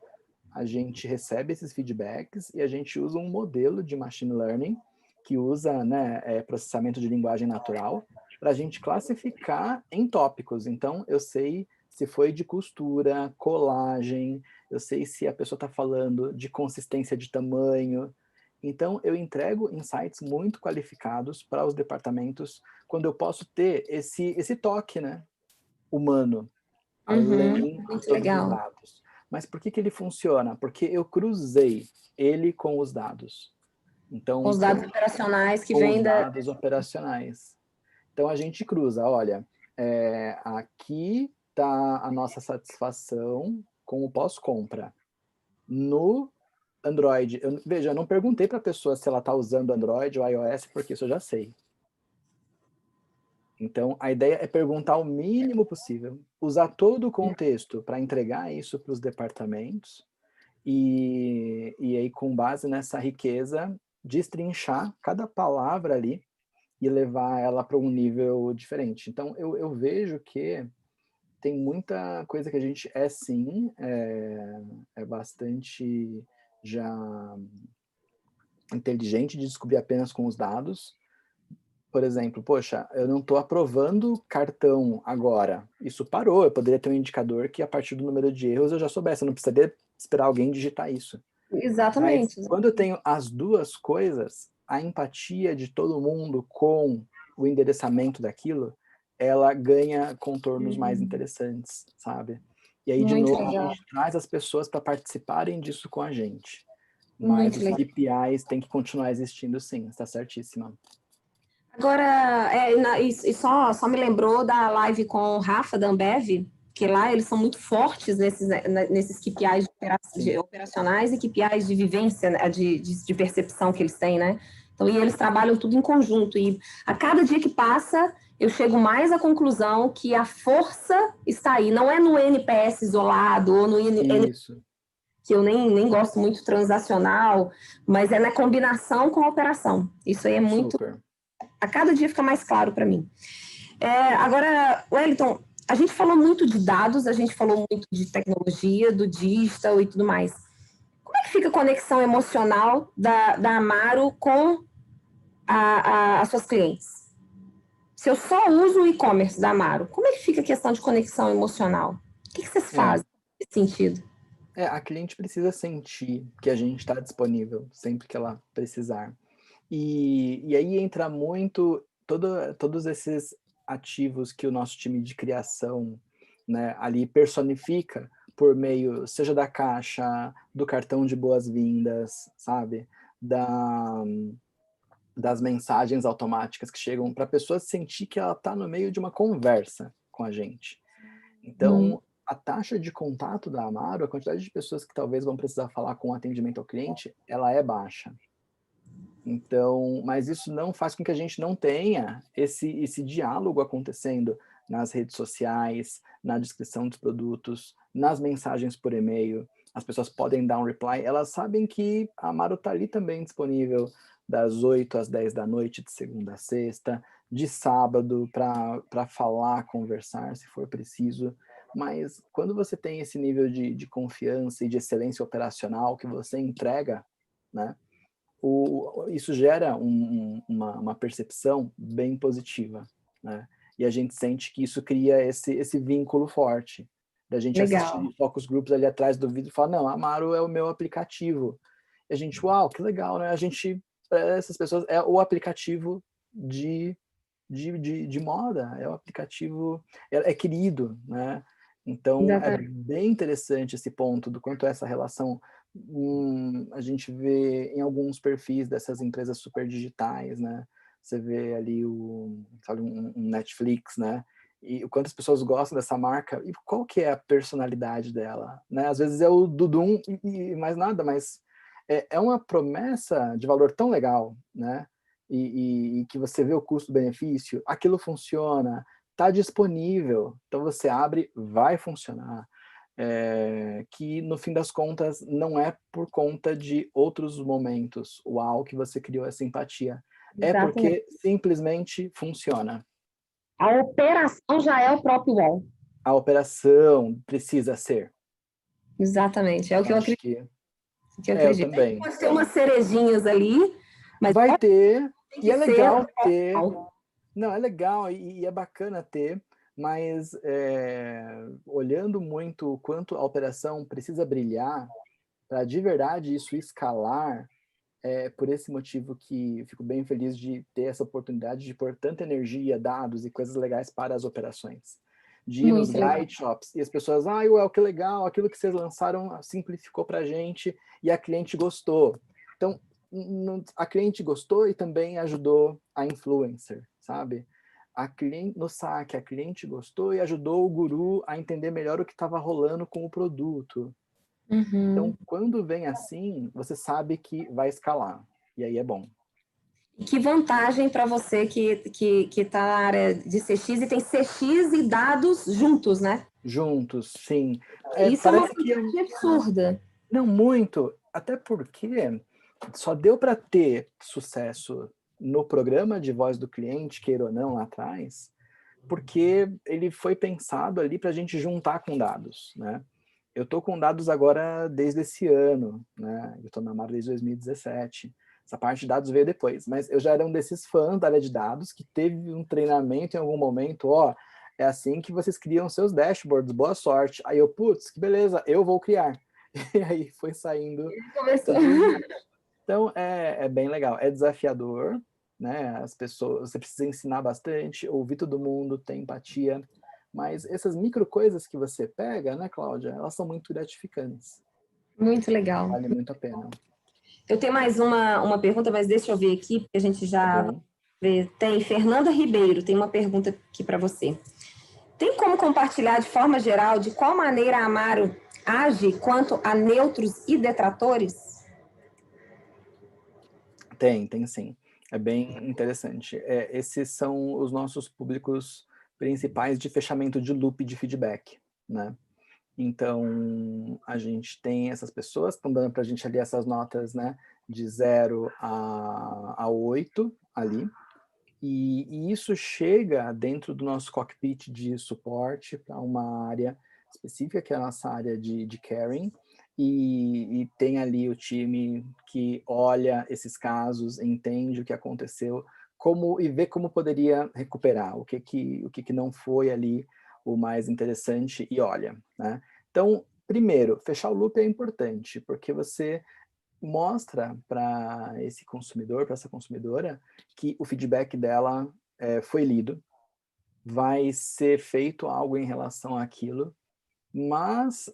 a gente recebe esses feedbacks e a gente usa um modelo de machine learning que usa, né, processamento de linguagem natural para a gente classificar em tópicos. Então, eu sei se foi de costura, colagem, eu sei se a pessoa está falando de consistência de tamanho. Então, eu entrego insights muito qualificados para os departamentos, quando eu posso ter esse toque, né, humano, além de muito todos os legal. dados. Mas por que ele funciona? Porque eu cruzei ele com os dados. Com Então, os dados operacionais que com os vêm da... dados operacionais. Então, a gente cruza, olha, aqui está a nossa satisfação com o pós-compra. No Android, veja, eu não perguntei para a pessoa se ela está usando Android ou iOS, porque isso eu já sei. Então, a ideia é perguntar o mínimo possível, usar todo o contexto para entregar isso para os departamentos e aí, com base nessa riqueza, destrinchar cada palavra ali e levar ela para um nível diferente. Então, eu vejo que tem muita coisa que a gente sim, é bastante já inteligente de descobrir apenas com os dados. Por exemplo, poxa, eu não estou aprovando cartão agora. Isso parou, eu poderia ter um indicador que a partir do número de erros eu já soubesse, eu não precisaria esperar alguém digitar isso. Mas Exatamente. quando eu tenho as duas coisas, a empatia de todo mundo com o endereçamento daquilo, ela ganha contornos mais interessantes, sabe? E aí, de Muito novo, a legal. gente traz as pessoas para participarem disso com a gente. Mas Muito os legal. KPIs têm que continuar existindo, sim, está certíssima. Agora, só me lembrou da live com o Rafa da Ambev, que lá eles são muito fortes nesses KPIs operacionais e KPIs de vivência, né, de percepção que eles têm, né? Então, e eles trabalham tudo em conjunto. E a cada dia que passa, eu chego mais à conclusão que a força está aí. Não é no NPS isolado ou no Isso. que eu nem gosto muito transacional, mas é na combinação com a operação. Isso aí é muito... Super. A cada dia fica mais claro para mim. Agora, Wellington, a gente falou muito de dados, a gente falou muito de tecnologia, do digital e tudo mais. Como é que fica a conexão emocional da Amaro com as suas clientes? Se eu só uso o e-commerce da Amaro, como é que fica a questão de conexão emocional? O que vocês fazem nesse sentido? A cliente precisa sentir que a gente está disponível sempre que ela precisar. E aí entra muito todos esses ativos que o nosso time de criação, né, ali personifica por meio, seja da caixa, do cartão de boas-vindas, sabe? Das mensagens automáticas que chegam para a pessoa sentir que ela está no meio de uma conversa com a gente. Então, a taxa de contato da Amaro, a quantidade de pessoas que talvez vão precisar falar com atendimento ao cliente, ela é baixa. Então, mas isso não faz com que a gente não tenha esse diálogo acontecendo nas redes sociais, na descrição dos produtos, nas mensagens por e-mail. As pessoas podem dar um reply, elas sabem que a Amaro está ali também disponível das 8 às 10 da noite, de segunda a sexta, de sábado, para falar, conversar, se for preciso. Mas quando você tem esse nível de confiança e de excelência operacional que você entrega, né? Isso gera uma percepção bem positiva, né? E a gente sente que isso cria esse vínculo forte, da gente assistir Legal. focus groups ali atrás do vídeo e falar, não, Amaro é o meu aplicativo. E a gente, uau, que legal, né? A gente, para essas pessoas, é o aplicativo de moda, é o aplicativo, é querido, né? Então, é Exatamente. bem interessante esse ponto do quanto essa relação a gente vê em alguns perfis dessas empresas super digitais, né? Você vê ali sabe, um Netflix, né? E o quanto as pessoas gostam dessa marca e qual que é a personalidade dela, né? Às vezes é o Dudum e mais nada, mas é uma promessa de valor tão legal, né? E que você vê o custo-benefício, aquilo funciona, está disponível, então você abre, vai funcionar. Que no fim das contas não é por conta de outros momentos, uau, que você criou essa empatia. É Exatamente. porque simplesmente funciona. A operação já é o próprio UOL. A operação precisa ser. Exatamente. É o Eu que eu acho acredito. que Que eu eu acredito. também. Pode ter umas cerejinhas ali, mas Vai ter, tem e que é ser legal ter. o... Não, é legal e é bacana ter, mas olhando muito o quanto a operação precisa brilhar para de verdade isso escalar, é por esse motivo que fico bem feliz de ter essa oportunidade de pôr tanta energia, dados e coisas legais para as operações. De ir nos Muito legal. guide shops e as pessoas, Well, que legal, aquilo que vocês lançaram simplificou para a gente e a cliente gostou. Então, a cliente gostou e também ajudou a influencer, sabe? No saque, a cliente gostou e ajudou o guru a entender melhor o que estava rolando com o produto. Então, quando vem assim, você sabe que vai escalar. E aí é bom. Que vantagem para você que está na área de CX e tem CX e dados juntos, né? Juntos, sim. Isso é uma vantagem absurda. Não, muito. Até porque só deu para ter sucesso no programa de voz do cliente, queira ou não, lá atrás, porque ele foi pensado ali para a gente juntar com dados, né? Eu estou com dados agora desde esse ano, né? Eu estou na Mar desde 2017. Essa parte de dados veio depois, mas eu já era um desses fãs da área de dados que teve um treinamento em algum momento, é assim que vocês criam seus dashboards, boa sorte. Aí eu, putz, que beleza, eu vou criar. E aí foi saindo. Então, é bem legal. É desafiador, né? As pessoas, você precisa ensinar bastante, ouvir todo mundo, ter empatia. Mas essas micro coisas que você pega, né, Cláudia? Elas são muito gratificantes. Muito legal. Vale muito a pena. Eu tenho mais uma pergunta, mas deixa eu ver aqui, porque a gente já vê. Tem Fernanda Ribeiro, tem uma pergunta aqui para você. Tem como compartilhar de forma geral de qual maneira a Amaro age quanto a neutros e detratores? Tem sim. É bem interessante. Esses são os nossos públicos principais de fechamento de loop de feedback, né? Então, a gente tem essas pessoas que estão dando para a gente ali essas notas, né, de 0 a 8 ali, e isso chega dentro do nosso cockpit de suporte para uma área específica, que é a nossa área de caring, e tem ali o time que olha esses casos, entende o que aconteceu, e vê como poderia recuperar, o que não foi ali o mais interessante e olha, né? Então, primeiro, fechar o loop é importante, porque você mostra para esse consumidor, para essa consumidora, que o feedback dela foi lido, vai ser feito algo em relação àquilo, mas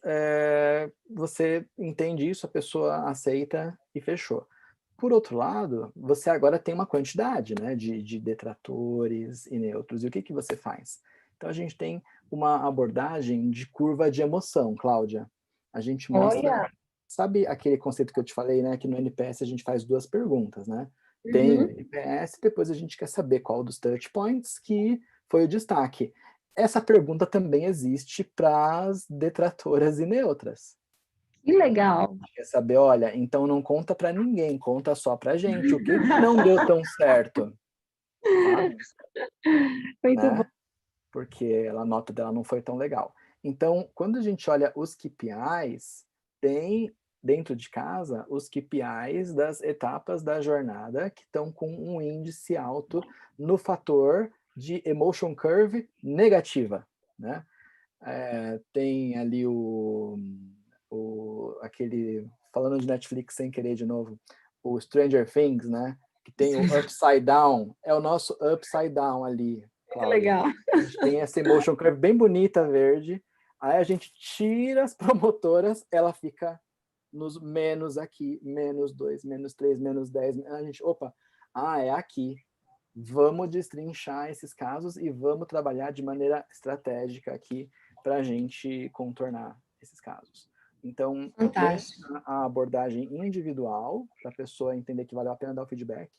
você entende isso, a pessoa aceita e fechou. Por outro lado, você agora tem uma quantidade, né, de detratores e neutros. E o que você faz? Então, a gente tem uma abordagem de curva de emoção, Cláudia. A gente mostra... Sabe aquele conceito que eu te falei, né, que no NPS a gente faz 2 perguntas, né? Tem o NPS, depois a gente quer saber qual dos touch points que foi o destaque. Essa pergunta também existe para as detratoras e neutras. Que legal. Quer saber, olha, então não conta para ninguém, conta só para gente. O que não deu tão certo? Sabe? Muito bom. Porque a nota dela não foi tão legal. Então, quando a gente olha os KPIs, tem dentro de casa os KPIs das etapas da jornada que estão com um índice alto no fator de emotion curve negativa, né? Tem ali aquele, falando de Netflix sem querer de novo, o Stranger Things, né? Que tem o upside down, é o nosso upside down ali. Que legal. A gente tem essa emotion curve bem bonita, verde. Aí a gente tira as promotoras, ela fica nos menos aqui, -2, -3, -10. A gente, opa, é aqui. Vamos destrinchar esses casos e vamos trabalhar de maneira estratégica aqui para a gente contornar esses casos. Então, tem a abordagem individual, para a pessoa entender que valeu a pena dar o feedback,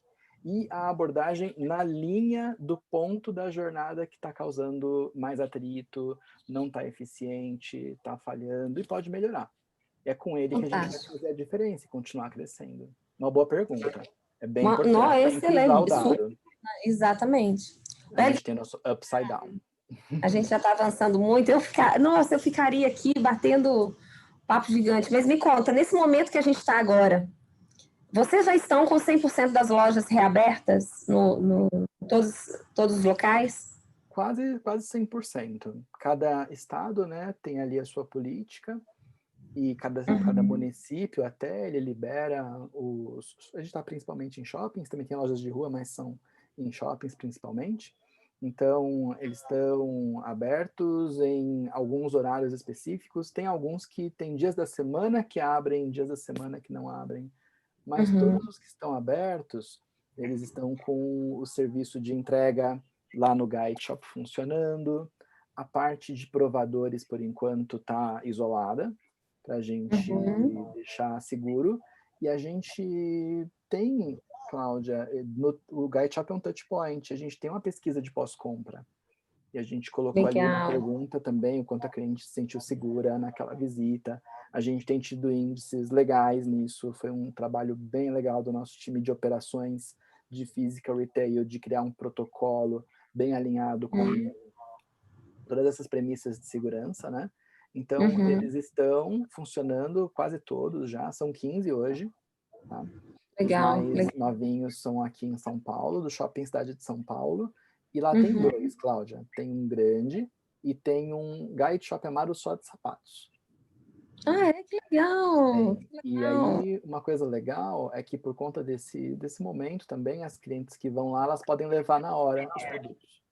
e a abordagem na linha do ponto da jornada que está causando mais atrito, não está eficiente, está falhando e pode melhorar. É com ele que a gente vai fazer a diferença e continuar crescendo. Uma boa pergunta. É bem importante. Não, excelente. Dado. Exatamente. A gente tem nosso upside down. A gente já está avançando muito. Eu ficaria aqui batendo papo gigante. Mas me conta, nesse momento que a gente está agora, vocês já estão com 100% das lojas reabertas no todos os locais? Quase 100%. Cada estado, né, tem ali a sua política. e cada município até ele libera a gente está principalmente em shoppings, também tem lojas de rua, mas são em shoppings principalmente. Então, eles estão abertos em alguns horários específicos. Tem alguns que tem dias da semana que abrem, dias da semana que não abrem. Mas todos os que estão abertos, eles estão com o serviço de entrega lá no Guide Shop funcionando. A parte de provadores, por enquanto, está isolada, para a gente deixar seguro. E a gente tem, Cláudia, o Guide Shop é um touch point, a gente tem uma pesquisa de pós-compra. E a gente colocou ali uma pergunta também, o quanto a cliente se sentiu segura naquela visita. A gente tem tido índices legais nisso, foi um trabalho bem legal do nosso time de operações de physical retail, de criar um protocolo bem alinhado com todas essas premissas de segurança, né? Então, eles estão funcionando quase todos já, são 15 hoje, tá? Legal. Os mais novinhos são aqui em São Paulo, do Shopping Cidade de São Paulo, e lá tem dois, Cláudia. Tem um grande e tem um Guide Shop Amaro só de sapatos. Que legal! E aí, uma coisa legal é que por conta desse momento também, as clientes que vão lá, elas podem levar na hora os produtos.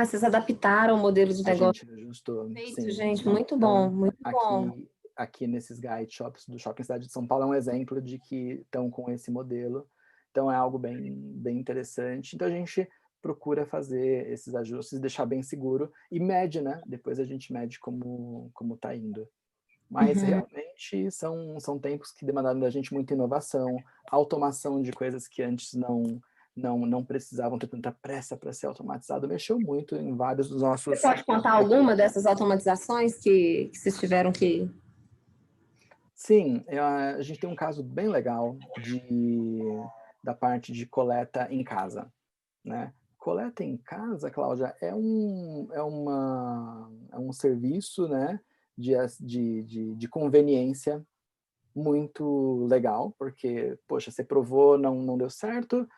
Vocês adaptaram o modelo de negócio. A gente ajustou. Perfeito, Sim. gente, muito bom, muito bom. Aqui nesses guide shops do Shopping Cidade de São Paulo é um exemplo de que estão com esse modelo. Então é algo bem interessante. Então a gente procura fazer esses ajustes, deixar bem seguro e mede, né? Depois a gente mede como está indo. Mas realmente são tempos que demandaram da gente muita inovação, automação de coisas que antes não precisavam ter tanta pressa para ser automatizado. Mexeu muito em vários dos nossos... Você pode contar alguma dessas automatizações que vocês tiveram que... Sim, a gente tem um caso bem legal da parte de coleta em casa, né? Coleta em casa, Cláudia, é um serviço, né, de conveniência muito legal, porque, poxa, você provou, não deu certo,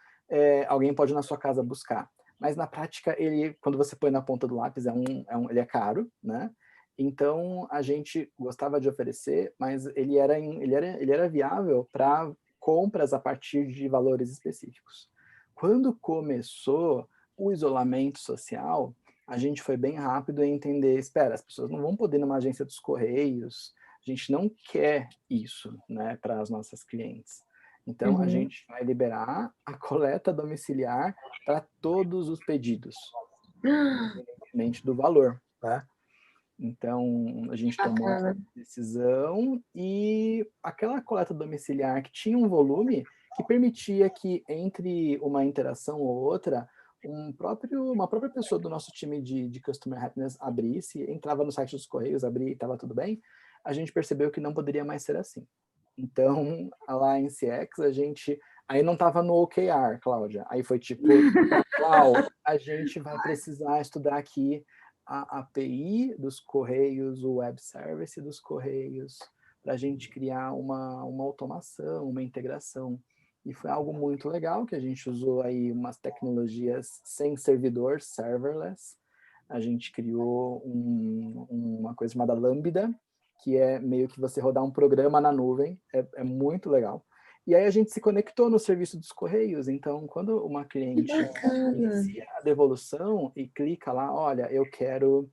alguém pode ir na sua casa buscar. Mas na prática, quando você põe na ponta do lápis, ele é caro, né? Então a gente gostava de oferecer, mas ele era viável para compras a partir de valores específicos. Quando começou o isolamento social, a gente foi bem rápido em entender, espera, as pessoas não vão poder ir numa agência dos Correios, a gente não quer isso, né, para as nossas clientes. Então, a gente vai liberar a coleta domiciliar para todos os pedidos, independentemente do valor, tá? Então, a gente tomou essa decisão e aquela coleta domiciliar que tinha um volume que permitia que, entre uma interação ou outra, uma própria pessoa do nosso time de Customer Happiness abrisse, entrava no site dos Correios, abria e estava tudo bem, a gente percebeu que não poderia mais ser assim. Então, lá em CX, a gente... Aí não estava no OKR, Cláudia. Aí foi tipo, uau, a gente vai precisar estudar aqui a API dos Correios, o web service dos Correios, para a gente criar uma automação, uma integração. E foi algo muito legal, que a gente usou aí umas tecnologias sem servidor, serverless. A gente criou uma coisa chamada Lambda, que é meio que você rodar um programa na nuvem, é muito legal. E aí a gente se conectou no serviço dos Correios, então quando uma cliente inicia a devolução e clica lá, olha, eu quero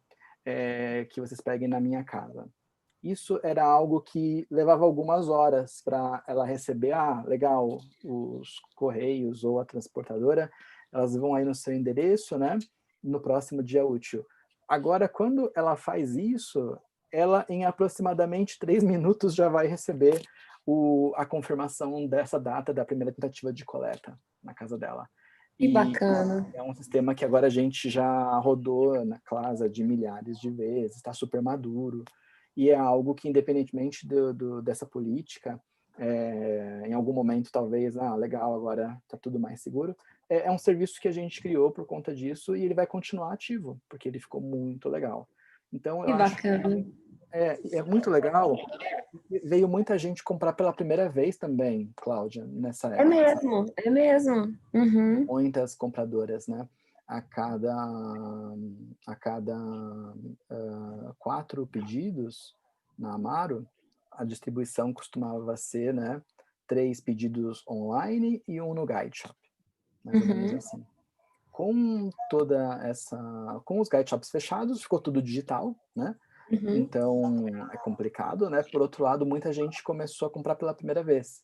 que vocês peguem na minha casa. Isso era algo que levava algumas horas para ela receber, legal, os Correios ou a transportadora, elas vão aí no seu endereço, né, no próximo dia útil. Agora, quando ela faz isso, ela em aproximadamente 3 minutos já vai receber a confirmação dessa data da primeira tentativa de coleta na casa dela. Que bacana. É um sistema que agora a gente já rodou na casa de milhares de vezes, está super maduro, e é algo que, independentemente dessa política, em algum momento talvez, legal, agora está tudo mais seguro, é um serviço que a gente criou por conta disso e ele vai continuar ativo, porque ele ficou muito legal. Então, eu acho que é muito legal. Veio muita gente comprar pela primeira vez também, Cláudia, nessa época. É mesmo. Muitas compradoras, né? A cada 4 pedidos, na Amaro, a distribuição costumava ser, né, 3 pedidos online e 1 no Guide Shop, mais ou menos assim. Com os Guide Shops fechados, ficou tudo digital, né? Então é complicado, né? Por outro lado, muita gente começou a comprar pela primeira vez.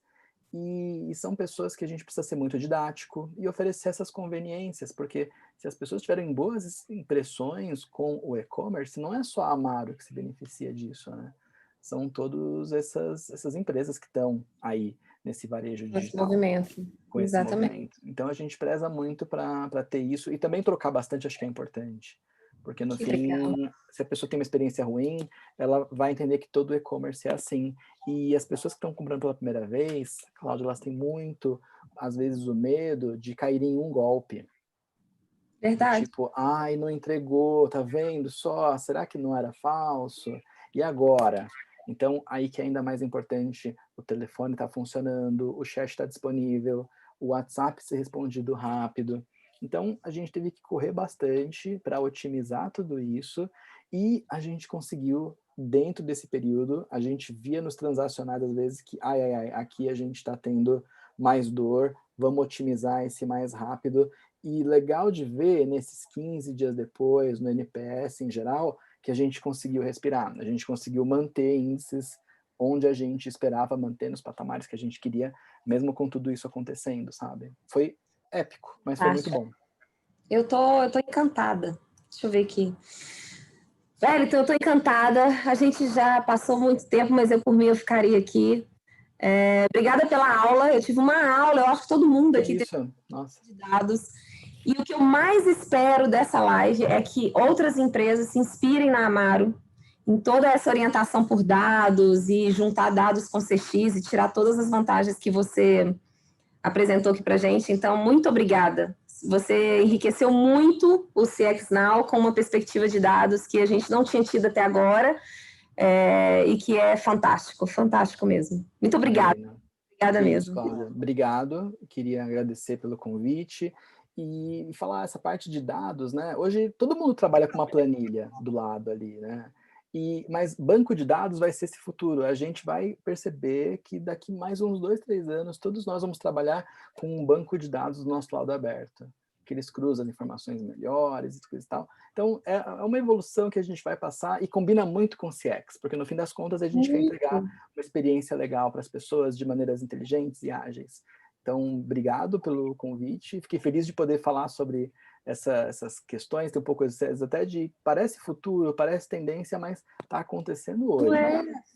E são pessoas que a gente precisa ser muito didático e oferecer essas conveniências, porque se as pessoas tiverem boas impressões com o e-commerce, não é só a Amaro que se beneficia disso, né? São todas essas empresas que estão aí nesse varejo digital. Com esse movimento. Então a gente preza muito para ter isso e também trocar bastante, acho que é importante. Porque no fim, se a pessoa tem uma experiência ruim, ela vai entender que todo e-commerce é assim. E as pessoas que estão comprando pela primeira vez, Cláudia, elas têm muito, às vezes, o medo de cair em um golpe. Verdade. Tipo, ai, não entregou, tá vendo só? Será que não era falso? E agora? Então, aí que é ainda mais importante, o telefone está funcionando, o chat está disponível, o WhatsApp ser respondido rápido. Então, a gente teve que correr bastante para otimizar tudo isso e a gente conseguiu, dentro desse período, a gente via nos transacionados às vezes que, aqui a gente está tendo mais dor, vamos otimizar esse mais rápido. E legal de ver, nesses 15 dias depois, no NPS em geral, que a gente conseguiu respirar, a gente conseguiu manter índices onde a gente esperava manter, nos patamares que a gente queria, mesmo com tudo isso acontecendo, sabe? Foi épico, mas foi muito bom. Eu tô encantada. Deixa eu ver aqui. Wellington, eu tô encantada. A gente já passou muito tempo, mas por mim eu ficaria aqui. Obrigada pela aula. Eu tive uma aula, eu acho que todo mundo aqui tem de dados. E o que eu mais espero dessa live é que outras empresas se inspirem na Amaro em toda essa orientação por dados e juntar dados com CX e tirar todas as vantagens que você apresentou aqui para a gente. Então, muito obrigada. Você enriqueceu muito o CX Now com uma perspectiva de dados que a gente não tinha tido até agora e que é fantástico, fantástico mesmo. Muito obrigada. Obrigada mesmo. Cláudia. Obrigado. Queria agradecer pelo convite e falar essa parte de dados, né? Hoje todo mundo trabalha com uma planilha do lado ali, né? Mas banco de dados vai ser esse futuro. A gente vai perceber que daqui mais uns 2, 3 anos, todos nós vamos trabalhar com um banco de dados do nosso lado aberto, que eles cruzam as informações melhores e coisa e tal. Então, é uma evolução que a gente vai passar e combina muito com o CX, porque no fim das contas a gente quer entregar uma experiência legal para as pessoas de maneiras inteligentes e ágeis. Então, obrigado pelo convite. Fiquei feliz de poder falar sobre essas questões, tem um pouco até de parece futuro, parece tendência, mas está acontecendo hoje.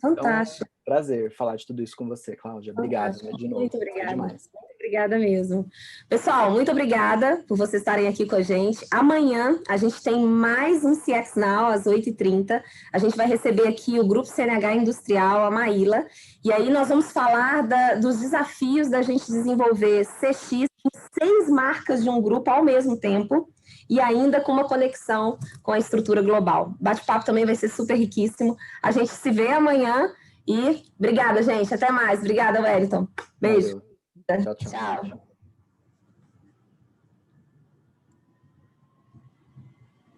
Fantástico. Então, prazer falar de tudo isso com você, Cláudia. Obrigado, de novo. Muito obrigada. Demais. Obrigada mesmo. Pessoal, muito obrigada por vocês estarem aqui com a gente. Amanhã a gente tem mais um CX Now às 8h30. A gente vai receber aqui o Grupo CNH Industrial, a Maíla, e aí nós vamos falar dos desafios da gente desenvolver CX em 6 marcas de um grupo ao mesmo tempo e ainda com uma conexão com a estrutura global. O bate-papo também vai ser super riquíssimo. A gente se vê amanhã e obrigada, gente. Até mais. Obrigada, Wellington. Beijo. Valeu. Tchau.